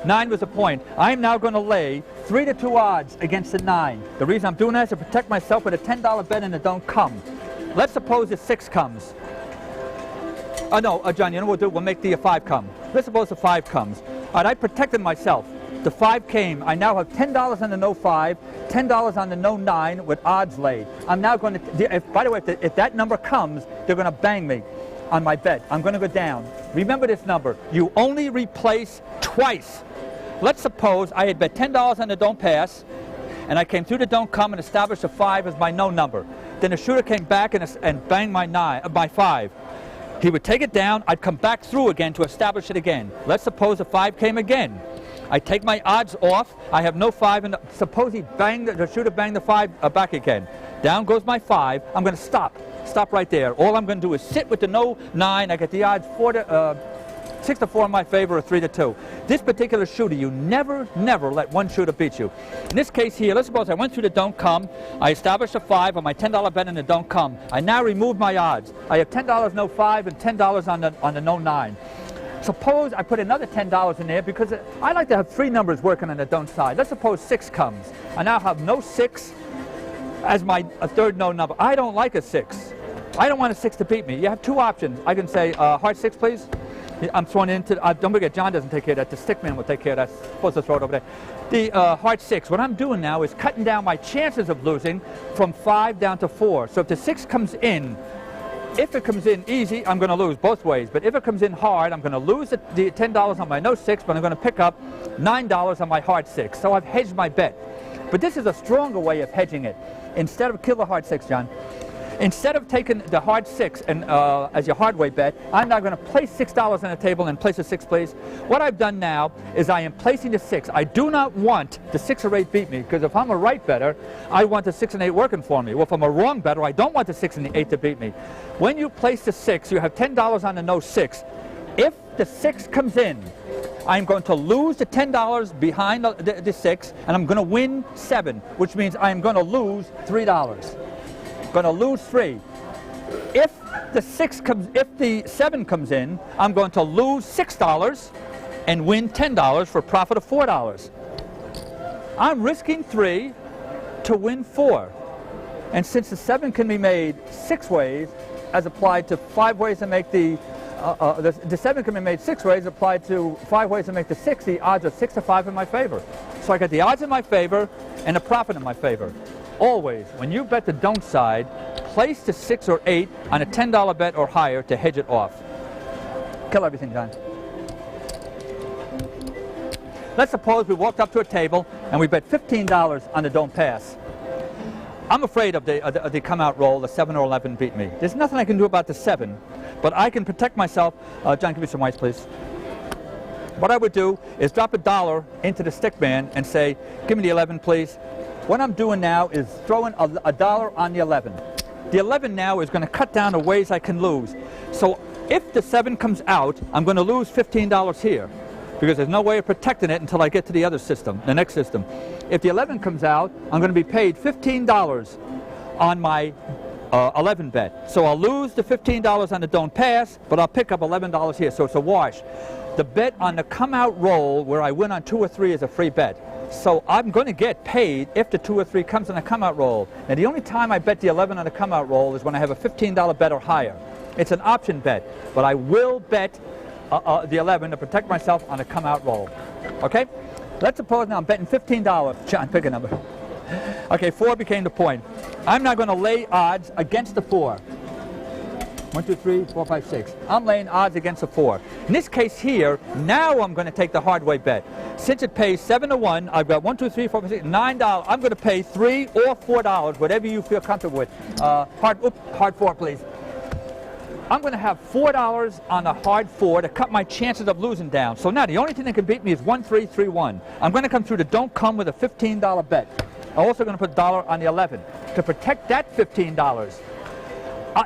9 was a point. I'm now going to lay 3 to 2 odds against the 9. The reason I'm doing that is to protect myself with a $10 bet and the don't come. Let's suppose the 6 comes. John, you know what we'll do? We'll make the 5 come. Let's suppose the 5 comes. All right, I protected myself. The 5 came. I now have $10 on the no 5, $10 on the no 9 with odds laid. I'm now going to, by the way, if that number comes, they're going to bang me on my bet. I'm going to go down. Remember this number. You only replace twice. Let's suppose I had bet $10 on the don't pass, and I came through the don't come and established a 5 as my no number. Then the shooter came back and banged my 5. He would take it down. I'd come back through again to establish it again. Let's suppose the 5 came again. I take my odds off. I have no 5. And suppose the shooter banged the 5 back again. Down goes my 5. I'm going to stop. Stop right there. All I'm going to do is sit with the no 9. I get the odds 6 to 4 in my favor or 3 to 2. This particular shooter, you never let one shooter beat you. In this case here, let's suppose I went through the don't come. I established a 5 on my $10 bet in the don't come. I now remove my odds. I have $10 no 5 and $10 on the no 9. Suppose I put another $10 in there because I like to have 3 numbers working on the don't side. Let's suppose 6 comes. I now have no 6 as my third no number. I don't like a 6. I don't want a 6 to beat me. You have 2 options. I can say, heart 6, please. I'm throwing it into, don't forget, John doesn't take care of that. The stick man will take care of that. I'm supposed to throw it over there. The heart 6. What I'm doing now is cutting down my chances of losing from 5 down to 4. So if the 6 comes in, if it comes in easy, I'm going to lose both ways. But if it comes in hard, I'm going to lose the $10 on my no 6, but I'm going to pick up $9 on my hard 6. So I've hedged my bet. But this is a stronger way of hedging it. Instead of kill the hard 6, John. Instead of taking the hard 6 and as your hard way bet, I'm now going to place $6 on the table and place a 6, please. What I've done now is I am placing the 6. I do not want the 6 or 8 beat me, because if I'm a right bettor, I want the 6 and 8 working for me. Well, if I'm a wrong bettor, I don't want the 6 and the 8 to beat me. When you place the 6, you have $10 on the no 6. If the 6 comes in, I'm going to lose the $10 behind the 6, and I'm going to win 7, which means I'm going to lose $3. Going to lose 3. If the 7 comes in, I'm going to lose $6 and win $10 for a profit of $4. I'm risking 3 to win 4. And since the 7 can be made 6 ways, as applied to 5 ways to make the 7 can be made 6 ways, applied to 5 ways to make the 6, the odds are 6 to 5 in my favor. So I got the odds in my favor and the profit in my favor. Always, when you bet the don't side, place the 6 or 8 on a $10 bet or higher to hedge it off. Kill everything, John. Let's suppose we walked up to a table and we bet $15 on the don't pass. I'm afraid of the come out roll, the 7 or 11 beat me. There's nothing I can do about the 7, but I can protect myself. John, give me some whites, please. What I would do is drop $1 into the stick man and say, give me the 11, please. What I'm doing now is throwing $1 on the 11. The 11 now is going to cut down the ways I can lose. So if the 7 comes out, I'm going to lose $15 here, because there's no way of protecting it until I get to the other system, the next system. If the 11 comes out, I'm going to be paid $15 on my 11 bet. So I'll lose the $15 on the don't pass, but I'll pick up $11 here, so it's a wash. The bet on the come out roll where I win on 2 or 3 is a free bet. So I'm going to get paid if the 2 or 3 comes on a come out roll. And the only time I bet the 11 on a come out roll is when I have a $15 bet or higher. It's an option bet, but I will bet the 11 to protect myself on a come out roll. Okay? Let's suppose now I'm betting $15. John, pick a number. Okay, 4 became the point. I'm now going to lay odds against the 4. 1, 2, 3, 4, 5, 6. I'm laying odds against the 4. In this case here, now I'm going to take the hard way bet. Since it pays 7 to 1, I've got 1, 2, 3, 4, 5, 6, $9. I'm going to pay $3 or $4, whatever you feel comfortable with. Hard 4, please. I'm going to have $4 on a hard 4 to cut my chances of losing down. So now the only thing that can beat me is 1, 3, 3, 1. I'm going to come through the don't come with a $15 bet. I'm also going to put $1 on the 11 to protect that $15.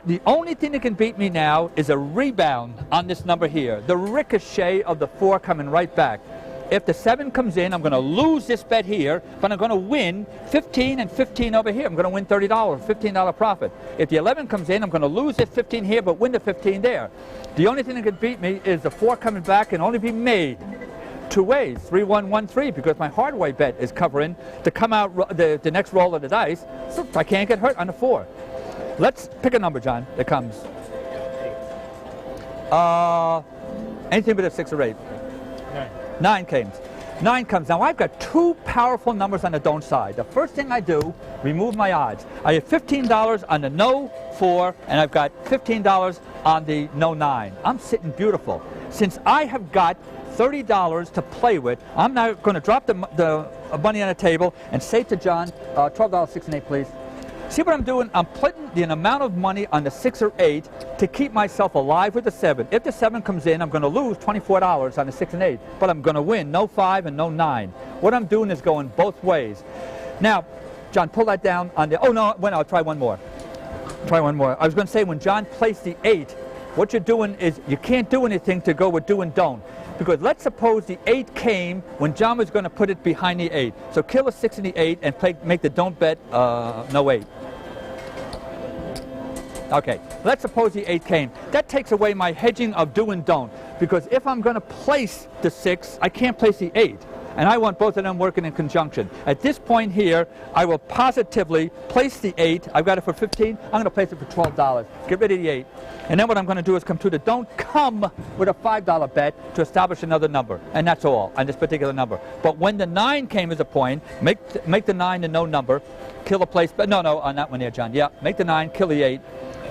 The only thing that can beat me now is a rebound on this number here. The ricochet of the 4 coming right back. If the 7 comes in, I'm going to lose this bet here, but I'm going to win 15 and 15 over here. I'm going to win $30, $15 profit. If the 11 comes in, I'm going to lose this 15 here, but win the 15 there. The only thing that can beat me is the 4 coming back and only be made 2 ways, 3, 1, 1, 3, because my hard way bet is covering to come out the next roll of the dice, so I can't get hurt on the 4. Let's pick a number, John, that comes. Anything but a 6 or 8. 9 comes. 9 comes. Now I've got 2 powerful numbers on the don't side. The first thing I do, remove my odds. I have $15 on the no 4, and I've got $15 on the no 9. I'm sitting beautiful. Since I have got $30 to play with, I'm now going to drop the money on the table and say to John, $12, 6 and 8, please. See what I'm doing? I'm putting the amount of money on the 6 or 8 to keep myself alive with the 7. If the 7 comes in, I'm going to lose $24 on the 6 and 8, but I'm going to win no 5 and no 9. What I'm doing is going both ways. Now, John, pull that down on the, oh no, wait, I'll try one more. Try one more. I was going to say, when John placed the 8, what you're doing is you can't do anything to go with do and don't. Because let's suppose the 8 came when John was going to put it behind the 8. So kill the 6 and the 8 and make the don't bet no 8. Okay, let's suppose the 8 came. That takes away my hedging of do and don't. Because if I'm going to place the 6, I can't place the 8. And I want both of them working in conjunction. At this point here, I will positively place the 8. I've got it for 15. I'm going to place it for $12. Get rid of the 8. And then what I'm going to do is come to the don't come with a $5 bet to establish another number. And that's all on this particular number. But when the 9 came as a point, make the 9 the no number, kill the place. But no, on that one there, John. Yeah, make the 9, kill the 8.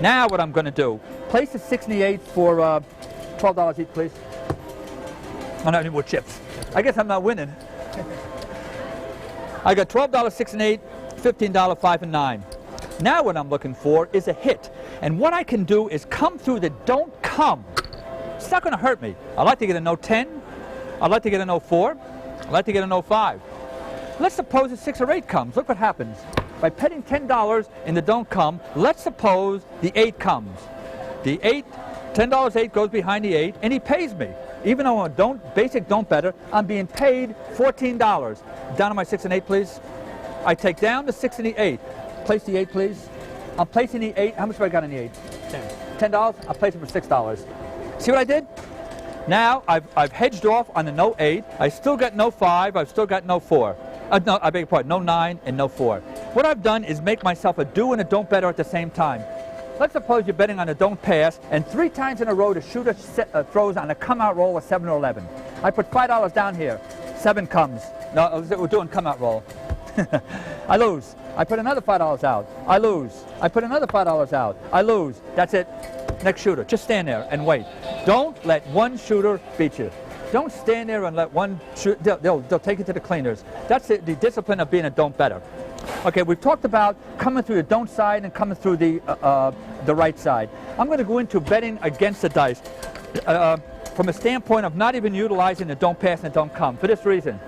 Now what I'm going to do, place the 6 and the 8 for $12 each, please. I don't have any more chips. I guess I'm not winning. I got $12, 6 and 8, $15, 5 and 9. Now what I'm looking for is a hit. And what I can do is come through the don't come. It's not going to hurt me. I'd like to get a no 10. I'd like to get a no 4. I'd like to get a no 5. Let's suppose a 6 or 8 comes. Look what happens. By betting $10 in the don't come, let's suppose the 8 comes. The 8, $10 8 goes behind the 8, and he pays me. Even though I'm a basic don't better, I'm being paid $14. Down to my 6 and 8, please. I take down the 6 and the 8. Place the 8, please. I'm placing the 8. How much have I got on the 8? $10. I'll place it for $6. See what I did? Now I've hedged off on the no 8. I still got no 5. I've still got no 4. No, I beg your pardon. No 9 and no 4. What I've done is make myself a do and a don't better at the same time. Let's suppose you're betting on a don't pass, and 3 times in a row the shooter throws on a come-out roll of 7 or 11. I put $5 down here. 7 comes. No, we're doing come-out roll. I lose. I put another $5 out. I lose. I put another $5 out. I lose. That's it. Next shooter. Just stand there and wait. Don't let one shooter beat you. Don't stand there and let one shoot. They'll take it to the cleaners. That's the discipline of being a don't better. Okay, we've talked about coming through the don't side and coming through the right side. I'm going to go into betting against the dice from a standpoint of not even utilizing the don't pass and the don't come, for this reason.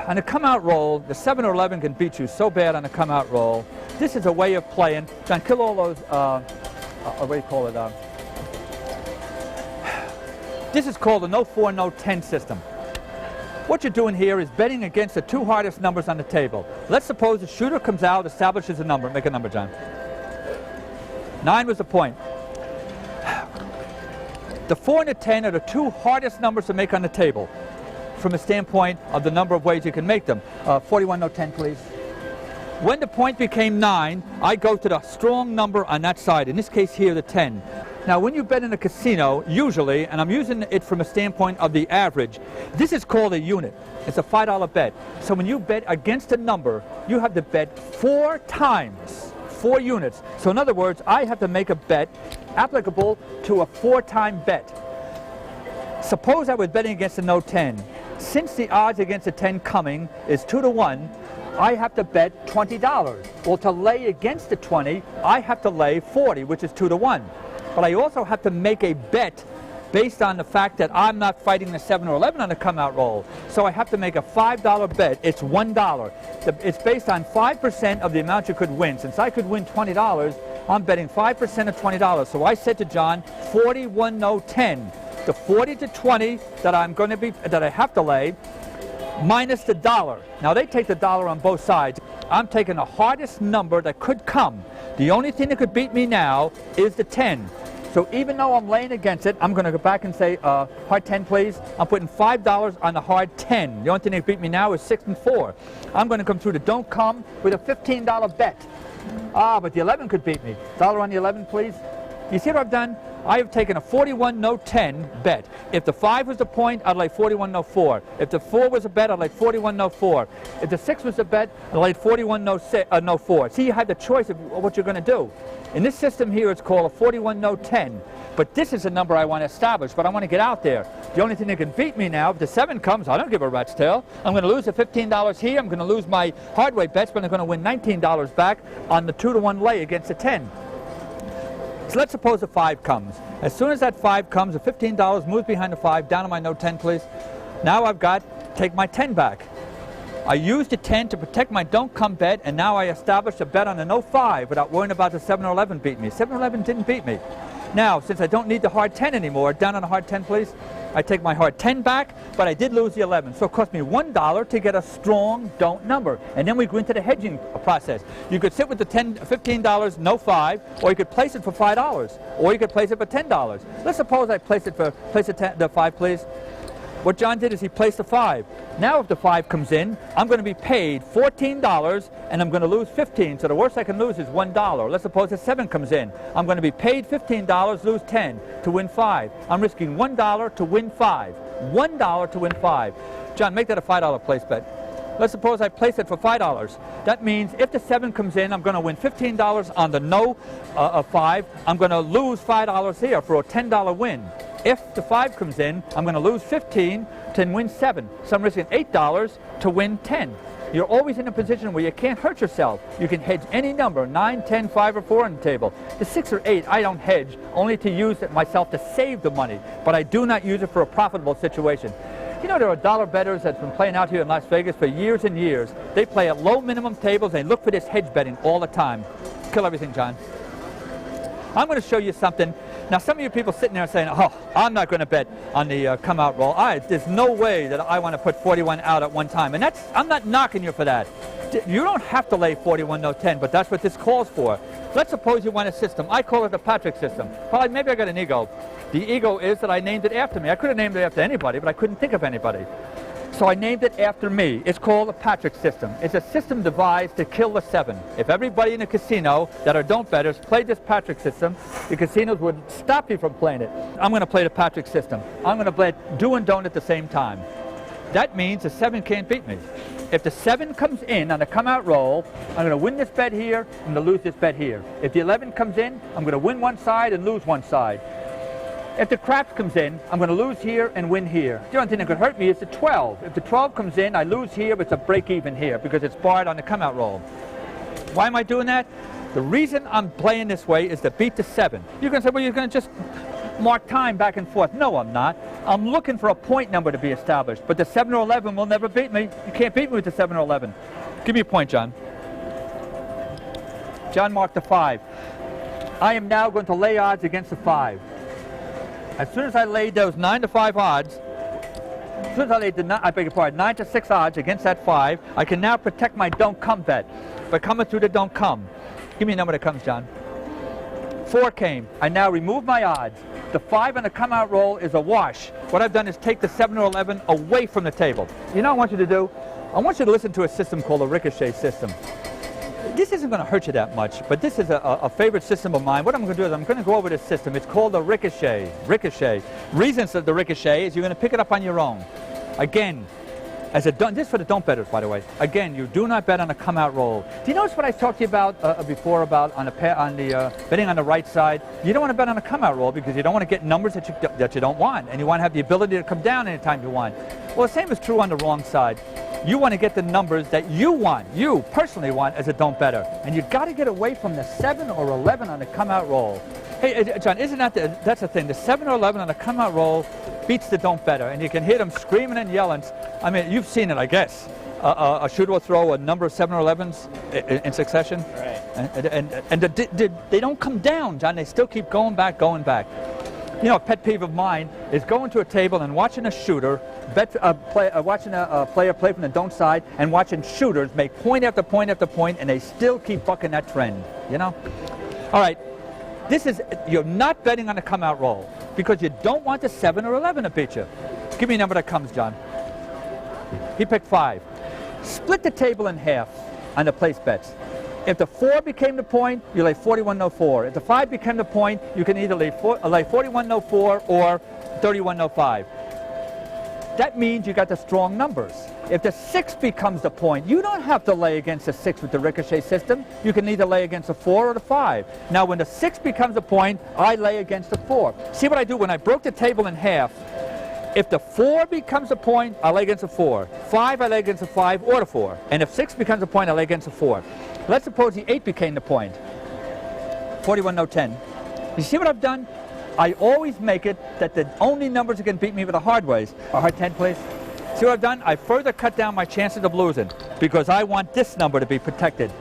On a come-out roll, the 7 or 11 can beat you so bad on a come-out roll. This is a way of playing. John, kill all those, what do you call it? This is called the no 4, no 10 system. What you're doing here is betting against the two hardest numbers on the table. Let's suppose the shooter comes out, establishes a number. Make a number, John. 9 was the point. The 4 and the 10 are the two hardest numbers to make on the table from a standpoint of the number of ways you can make them. 41, no 10, please. When the point became 9, I go to the strong number on that side, in this case here, the 10. Now, when you bet in a casino, usually, and I'm using it from a standpoint of the average, this is called a unit. It's a $5 bet. So when you bet against a number, you have to bet 4 times, 4 units. So in other words, I have to make a bet applicable to a 4-time bet. Suppose I was betting against a no 10. Since the odds against a 10 coming is 2 to 1, I have to bet $20. Well, to lay against the 20, I have to lay 40, which is 2 to 1. But I also have to make a bet based on the fact that I'm not fighting the 7 or 11 on the come-out roll. So I have to make a $5 bet. It's $1. It's based on 5% of the amount you could win. Since I could win $20, I'm betting 5% of $20. So I said to John, 41, no 10. The 40 to 20 that I have to lay, minus the $1. Now they take the $1 on both sides. I'm taking the hardest number that could come. The only thing that could beat me now is the 10. So even though I'm laying against it, I'm going to go back and say, hard 10, please. I'm putting $5 on the hard 10. The only thing that beat me now is 6 and 4. I'm going to come through the don't come with a $15 bet. But the 11 could beat me. $1 on the 11, please. You see what I've done? I have taken a 41, no 10 bet. If the 5 was the point, I'd lay 41, no 4. If the 4 was a bet, I'd lay 41, no 4. If the 6 was a bet, I'd lay 41, no 4. See, you had the choice of what you're going to do. In this system here, it's called a 41, no 10. But this is a number I want to establish, but I want to get out there. The only thing that can beat me now, if the 7 comes, I don't give a rat's tail. I'm going to lose the $15 here. I'm going to lose my hardware bets, but I'm going to win $19 back on the 2 to 1 lay against the 10. So let's suppose the 5 comes. As soon as that 5 comes, the $15 moves behind the 5, down to my no 10, please. Now I've got to take my 10 back. I used the 10 to protect my don't come bet, and now I established a bet on the no 5 without worrying about the 7 or 11 beating me. 7 or 11 didn't beat me. Now, since I don't need the hard 10 anymore, down on the hard 10, please. I take my hard 10 back, but I did lose the 11. So it cost me $1 to get a strong don't number. And then we go into the hedging process. You could sit with the $15, no 5, or you could place it for $5, or you could place it for $10. Let's suppose I place the 5, please. What John did is he placed the 5. Now if the 5 comes in, I'm going to be paid $14 and I'm going to lose 15. So the worst I can lose is $1. Let's suppose the 7 comes in. I'm going to be paid $15, lose 10 to win 5. I'm risking $1 to win 5. $1 to win 5. John, make that a $5 place bet. Let's suppose I place it for $5. That means if the 7 comes in, I'm going to win $15 on the no 5. I'm going to lose $5 here for a $10 win. If the 5 comes in, I'm going to lose 15 to win 7. So I'm risking $8 to win 10. You're always in a position where you can't hurt yourself. You can hedge any number, 9, 10, 5, or 4 on the table. The 6 or 8, I don't hedge, only to use it myself to save the money. But I do not use it for a profitable situation. You know, there are dollar bettors that's been playing out here in Las Vegas for years and years. They play at low minimum tables. They look for this hedge betting all the time. Kill everything, John. I'm going to show you something. Now, some of you people sitting there saying, oh, I'm not going to bet on the come-out roll. There's no way that I want to put 41 out at one time. And I'm not knocking you for that. You don't have to lay 41, no 10, but that's what this calls for. Let's suppose you want a system. I call it the Patrick system. Well, maybe I got an ego. The ego is that I named it after me. I could have named it after anybody, but I couldn't think of anybody. So I named it after me. It's called the Patrick system. It's a system devised to kill the 7. If everybody in a casino that are don't bettors played this Patrick system, the casinos would stop you from playing it. I'm going to play the Patrick system. I'm going to play do and don't at the same time. That means the 7 can't beat me. If the 7 comes in on the come-out roll, I'm going to win this bet here, I'm going to lose this bet here. If the 11 comes in, I'm going to win one side and lose one side. If the craps comes in, I'm going to lose here and win here. The only thing that could hurt me is the 12. If the 12 comes in, I lose here, but it's a break even here because it's barred on the come out roll. Why am I doing that? The reason I'm playing this way is to beat the 7. You're going to say, well, you're going to just mark time back and forth. No, I'm not. I'm looking for a point number to be established, but the 7 or 11 will never beat me. You can't beat me with the 7 or 11. Give me a point, John. John marked the 5. I am now going to lay odds against the 5. As soon as I laid those 9 to 5 odds, as soon as I laid the 9 to 6 odds against that 5, I can now protect my don't come bet by coming through the don't come. Give me a number that comes, John. 4 came. I now remove my odds. The 5 on the come out roll is a wash. What I've done is take the 7 or 11 away from the table. You know what I want you to do? I want you to listen to a system called a ricochet system. This isn't going to hurt you that much, but this is a favorite system of mine. What I'm going to do is I'm going to go over this system. It's called a ricochet. Ricochet. Reasons of the ricochet is you're going to pick it up on your own. Again, this is for the don't bettors, by the way. Again, you do not bet on a come out roll. Do you notice what I talked to you about before about betting on the right side? You don't want to bet on a come out roll because you don't want to get numbers that you don't want, and you want to have the ability to come down anytime you want. Well, the same is true on the wrong side. You want to get the numbers that you want, you personally want as a don't better. And you've got to get away from the 7 or 11 on the come out roll. Hey, John, isn't that's the thing? The 7 or 11 on the come out roll beats the don't better. And you can hear them screaming and yelling. I mean, you've seen it, I guess. A shooter will throw a number of 7 or 11s in succession. Right. And they don't come down, John. They still keep going back. You know, a pet peeve of mine is going to a table and watching a shooter, watching a player play from the don't side, and watching shooters make point after point after point, and they still keep bucking that trend, you know? All right, you're not betting on a come-out roll because you don't want the 7 or 11 to beat you. Give me a number that comes, John. He picked 5. Split the table in half on the place bets. If the 4 became the point, you lay 41 no 4. If the 5 became the point, you can either lay 41 no 4 or 31 no 5. That means you got the strong numbers. If the 6 becomes the point, you don't have to lay against the 6 with the ricochet system. You can either lay against the 4 or the 5. Now, when the 6 becomes a point, I lay against the 4. See what I do when I broke the table in half? If the 4 becomes a point, I lay against the 4. 5, I lay against the 5 or the 4. And if 6 becomes a point, I lay against the 4. Let's suppose the 8 became the point. 41 no 10. You see what I've done? I always make it that the only numbers that can beat me with the hard ways are hard 10, please. See what I've done? I further cut down my chances of losing because I want this number to be protected.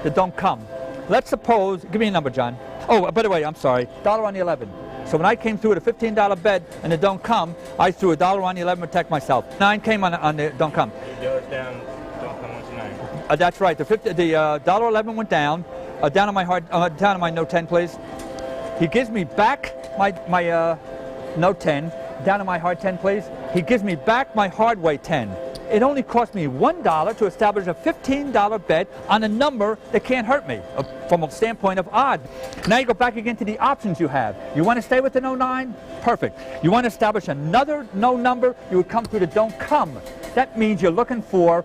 The don't come. Let's suppose, give me a number, John. Oh, by the way, I'm sorry, $1 on the 11. So when I came through with a $15 bet and the don't come, I threw $1 on the 11 to protect myself. 9 came on the don't come. It goes down, don't come on to 9. That's right. The $1.11 went down. Down on my no 10, please. He gives me back my no 10. Down on my hard 10, please. He gives me back my hard way 10. It only cost me $1 to establish a $15 bet on a number that can't hurt me from a standpoint of odds. Now you go back again to the options you have. You want to stay with the no 9? Perfect. You want to establish another no number? You would come through the don't come. That means you're looking for,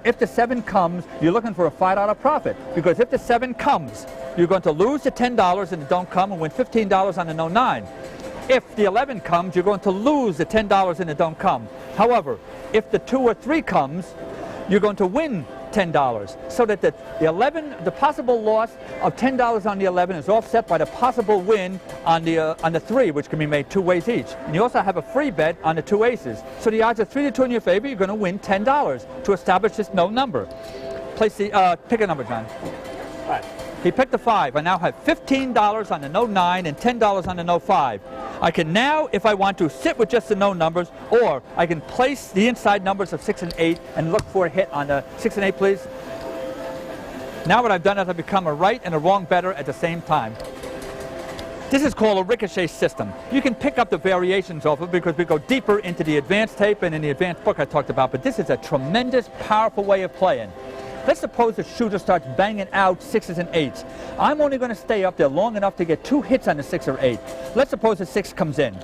if the 7 comes, you're looking for a $5 profit. Because if the 7 comes, you're going to lose the $10 in the don't come and win $15 on the no 9. If the 11 comes, you're going to lose the $10 in the don't come. However, if the 2 or 3 comes, you're going to win $10. So that the possible loss of $10 on the 11 is offset by the possible win on the 3, which can be made 2 ways each. And you also have a free bet on the 2 aces. So the odds are 3 to 2 in your favor. You're going to win $10 to establish this no number. Place pick a number, John. 5. He picked the 5. I now have $15 on the no 9 and $10 on the no 5. I can now, if I want to, sit with just the no numbers, or I can place the inside numbers of 6 and 8 and look for a hit on the 6 and 8, please. Now what I've done is I've become a right and a wrong bettor at the same time. This is called a ricochet system. You can pick up the variations of it because we go deeper into the advanced tape and in the advanced book I talked about, but this is a tremendous, powerful way of playing. Let's suppose the shooter starts banging out 6s and 8s. I'm only going to stay up there long enough to get 2 hits on the 6 or 8. Let's suppose the 6 comes in.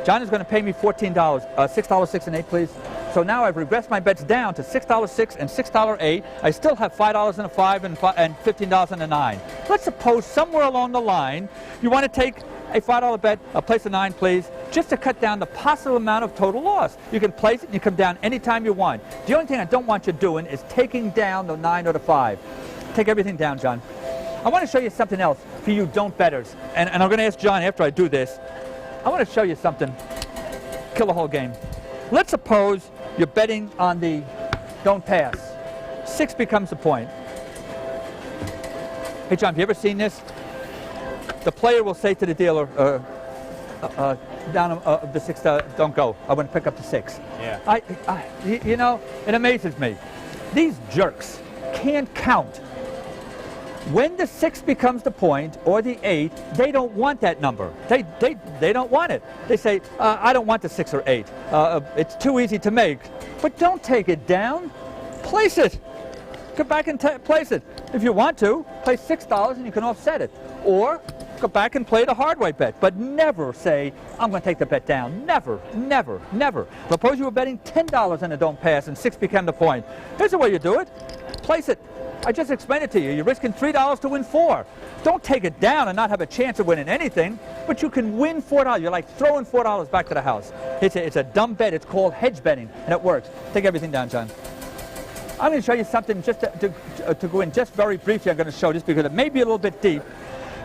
John is going to pay me $14, $6, 6 and 8, please. So now I've regressed my bets down to $6, 6 and $6, 8. I still have $5 on a 5 and $15 on a 9. Let's suppose somewhere along the line you want to take a $5 bet, I'll place a 9, please, just to cut down the possible amount of total loss. You can place it and you come down anytime you want. The only thing I don't want you doing is taking down the 9 or the 5. Take everything down, John. I want to show you something else for you don't bettors. And I'm going to ask John after I do this. I want to show you something. Kill the whole game. Let's suppose you're betting on the don't pass. 6 becomes the point. Hey, John, have you ever seen this? The player will say to the dealer, down the 6, don't go. I want to pick up the 6. Yeah. You know, it amazes me. These jerks can't count. When the 6 becomes the point, or the 8, they don't want that number. They don't want it. They say, I don't want the 6 or 8. It's too easy to make. But don't take it down. Place it. Go back and place it. If you want to, place $6 and you can offset it. Or go back and play the hard way bet. But never say, I'm going to take the bet down. Never, never, never. Suppose you were betting $10 on the don't pass and 6 became the point. Here's the way you do it. Place it. I just explained it to you. You're risking $3 to win 4. Don't take it down and not have a chance of winning anything, but you can win $4. You're like throwing $4 back to the house. It's a dumb bet. It's called hedge betting, and it works. Take everything down, John. I'm going to show you something just to go in just very briefly. I'm going to show this because it may be a little bit deep,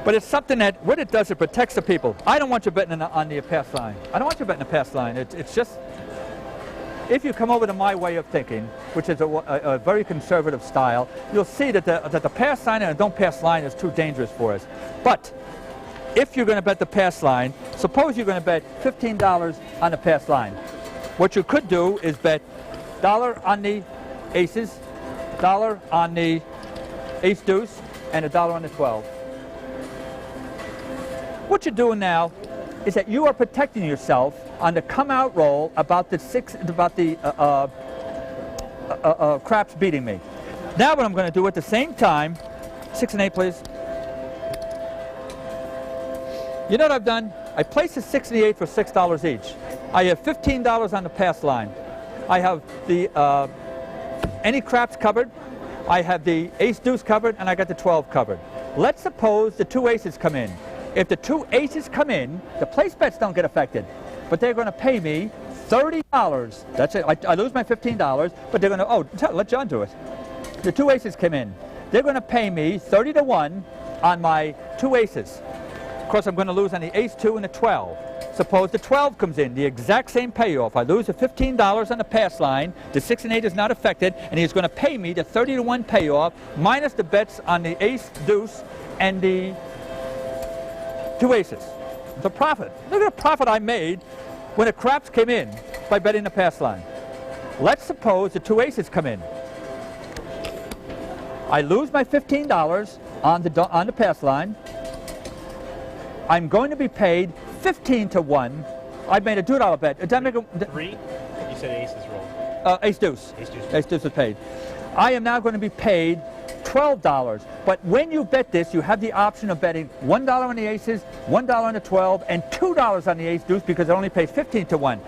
but it's something that what it does, it protects the people. I don't want you betting on the pass line. I don't want you betting the pass line. It's just, if you come over to my way of thinking, which is a very conservative style, you'll see that the pass line and the don't pass line is too dangerous for us. But if you're going to bet the pass line, suppose you're going to bet $15 on the pass line. What you could do is bet $1 on the aces, $1 on the ace deuce, and $1 on the 12. What you're doing now is that you are protecting yourself on the come out roll about the craps beating me. Now what I'm going to do at the same time, 6 and 8 please. You know what I've done? I placed the 6 and the 8 for $6 each. I have $15 on the pass line. I have the any craps covered. I have the ace deuce covered, and I got the 12 covered. Let's suppose the 2 aces come in. If the 2 aces come in, the place bets don't get affected, but they're going to pay me $30. That's it. I lose my $15, but they're going to, let John do it. The 2 aces come in. They're going to pay me 30 to 1 on my 2 aces. Of course, I'm going to lose on the ace 2 and the 12. Suppose the 12 comes in, the exact same payoff. I lose the $15 on the pass line, the 6 and 8 is not affected, and he's going to pay me the 30 to 1 payoff, minus the bets on the ace, deuce, and the 2 aces. The profit. Look at the profit I made when the craps came in by betting the pass line. Let's suppose the 2 aces come in. I lose my $15 on the pass line. I'm going to be paid 15 to 1. I made a $2 bet. Did I make a 3? You said aces rolled. Ace deuce. Ace deuce. Ace deuce is paid. I am now going to be paid $12. But when you bet this, you have the option of betting $1 on the aces, $1 on the 12, and $2 on the ace deuce because it only pays 15 to 1.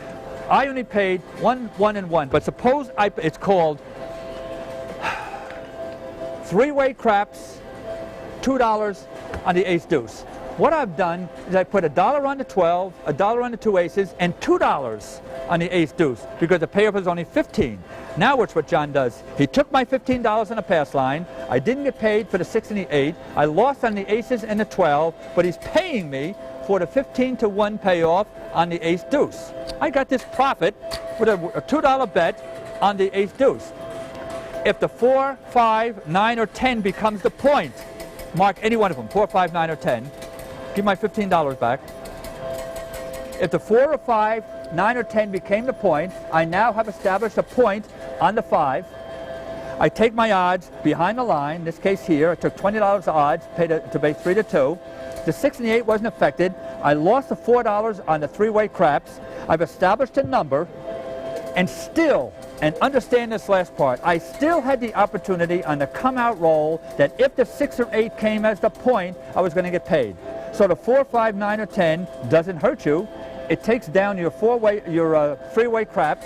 I only paid 1, 1, and 1. But suppose it's called 3-way craps, $2 on the ace deuce. What I've done is I put $1 on the 12, $1 on the 2 aces, and $2 on the ace deuce because the payoff is only 15. Now watch what John does. He took my $15 on the pass line. I didn't get paid for the 6 and the 8. I lost on the aces and the 12, but he's paying me for the 15 to 1 payoff on the ace deuce. I got this profit with a $2 bet on the ace deuce. If the 4, 5, 9, or 10 becomes the point, mark any one of them, 4, 5, 9, or 10. Give my $15 back. If the 4 or 5, 9 or 10 became the point, I now have established a point on the 5. I take my odds behind the line. In this case here, I took $20 odds, paid to base 3 to 2. The 6 and the 8 wasn't affected. I lost the $4 on the 3-way craps. I've established a number, and still, and understand this last part, I still had the opportunity on the come-out roll that if the 6 or 8 came as the point, I was going to get paid. So the 4, 5, 9, or 10 doesn't hurt you. It takes down your 3-way craps,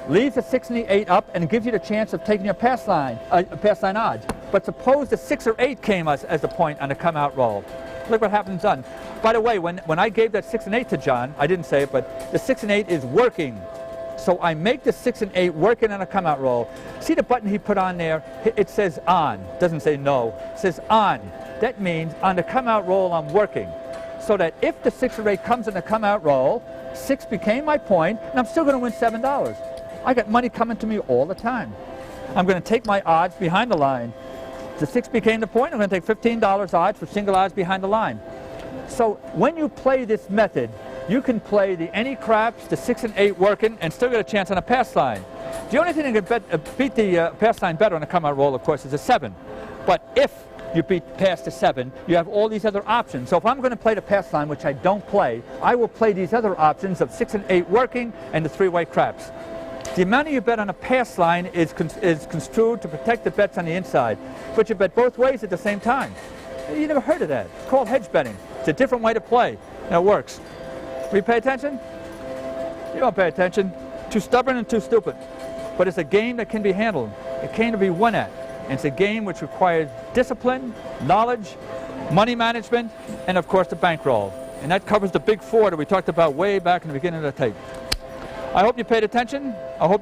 leaves the 6 and the 8 up, and gives you the chance of taking your pass line odds. But suppose the 6 or 8 came as the point on the come-out roll. Look what happens on. By the way, when I gave that 6 and 8 to John, I didn't say it, but the 6 and 8 is working. So I make the 6 and 8 working on a come out roll. See the button he put on there? It says on. It doesn't say no. It says on. That means on the come out roll I'm working. So that if the 6 or 8 comes in the come out roll, 6 became my point, and I'm still going to win $7. I got money coming to me all the time. I'm going to take my odds behind the line. The 6 became the point. I'm going to take $15 odds for single odds behind the line. So when you play this method, you can play the any craps, the 6 and 8 working, and still get a chance on a pass line. The only thing that can beat the pass line better on a come out roll, of course, is a 7. But if you beat past the 7, you have all these other options. So if I'm going to play the pass line, which I don't play, I will play these other options of 6 and 8 working and the 3-way craps. The amount you bet on a pass line is construed to protect the bets on the inside, but you bet both ways at the same time. You never heard of that. It's called hedge betting. It's a different way to play, and it works. We pay attention? You don't pay attention. Too stubborn and too stupid. But it's a game that can be handled. A game to be won at. And it's a game which requires discipline, knowledge, money management, and of course the bankroll. And that covers the big 4 that we talked about way back in the beginning of the tape. I hope you paid attention. I hope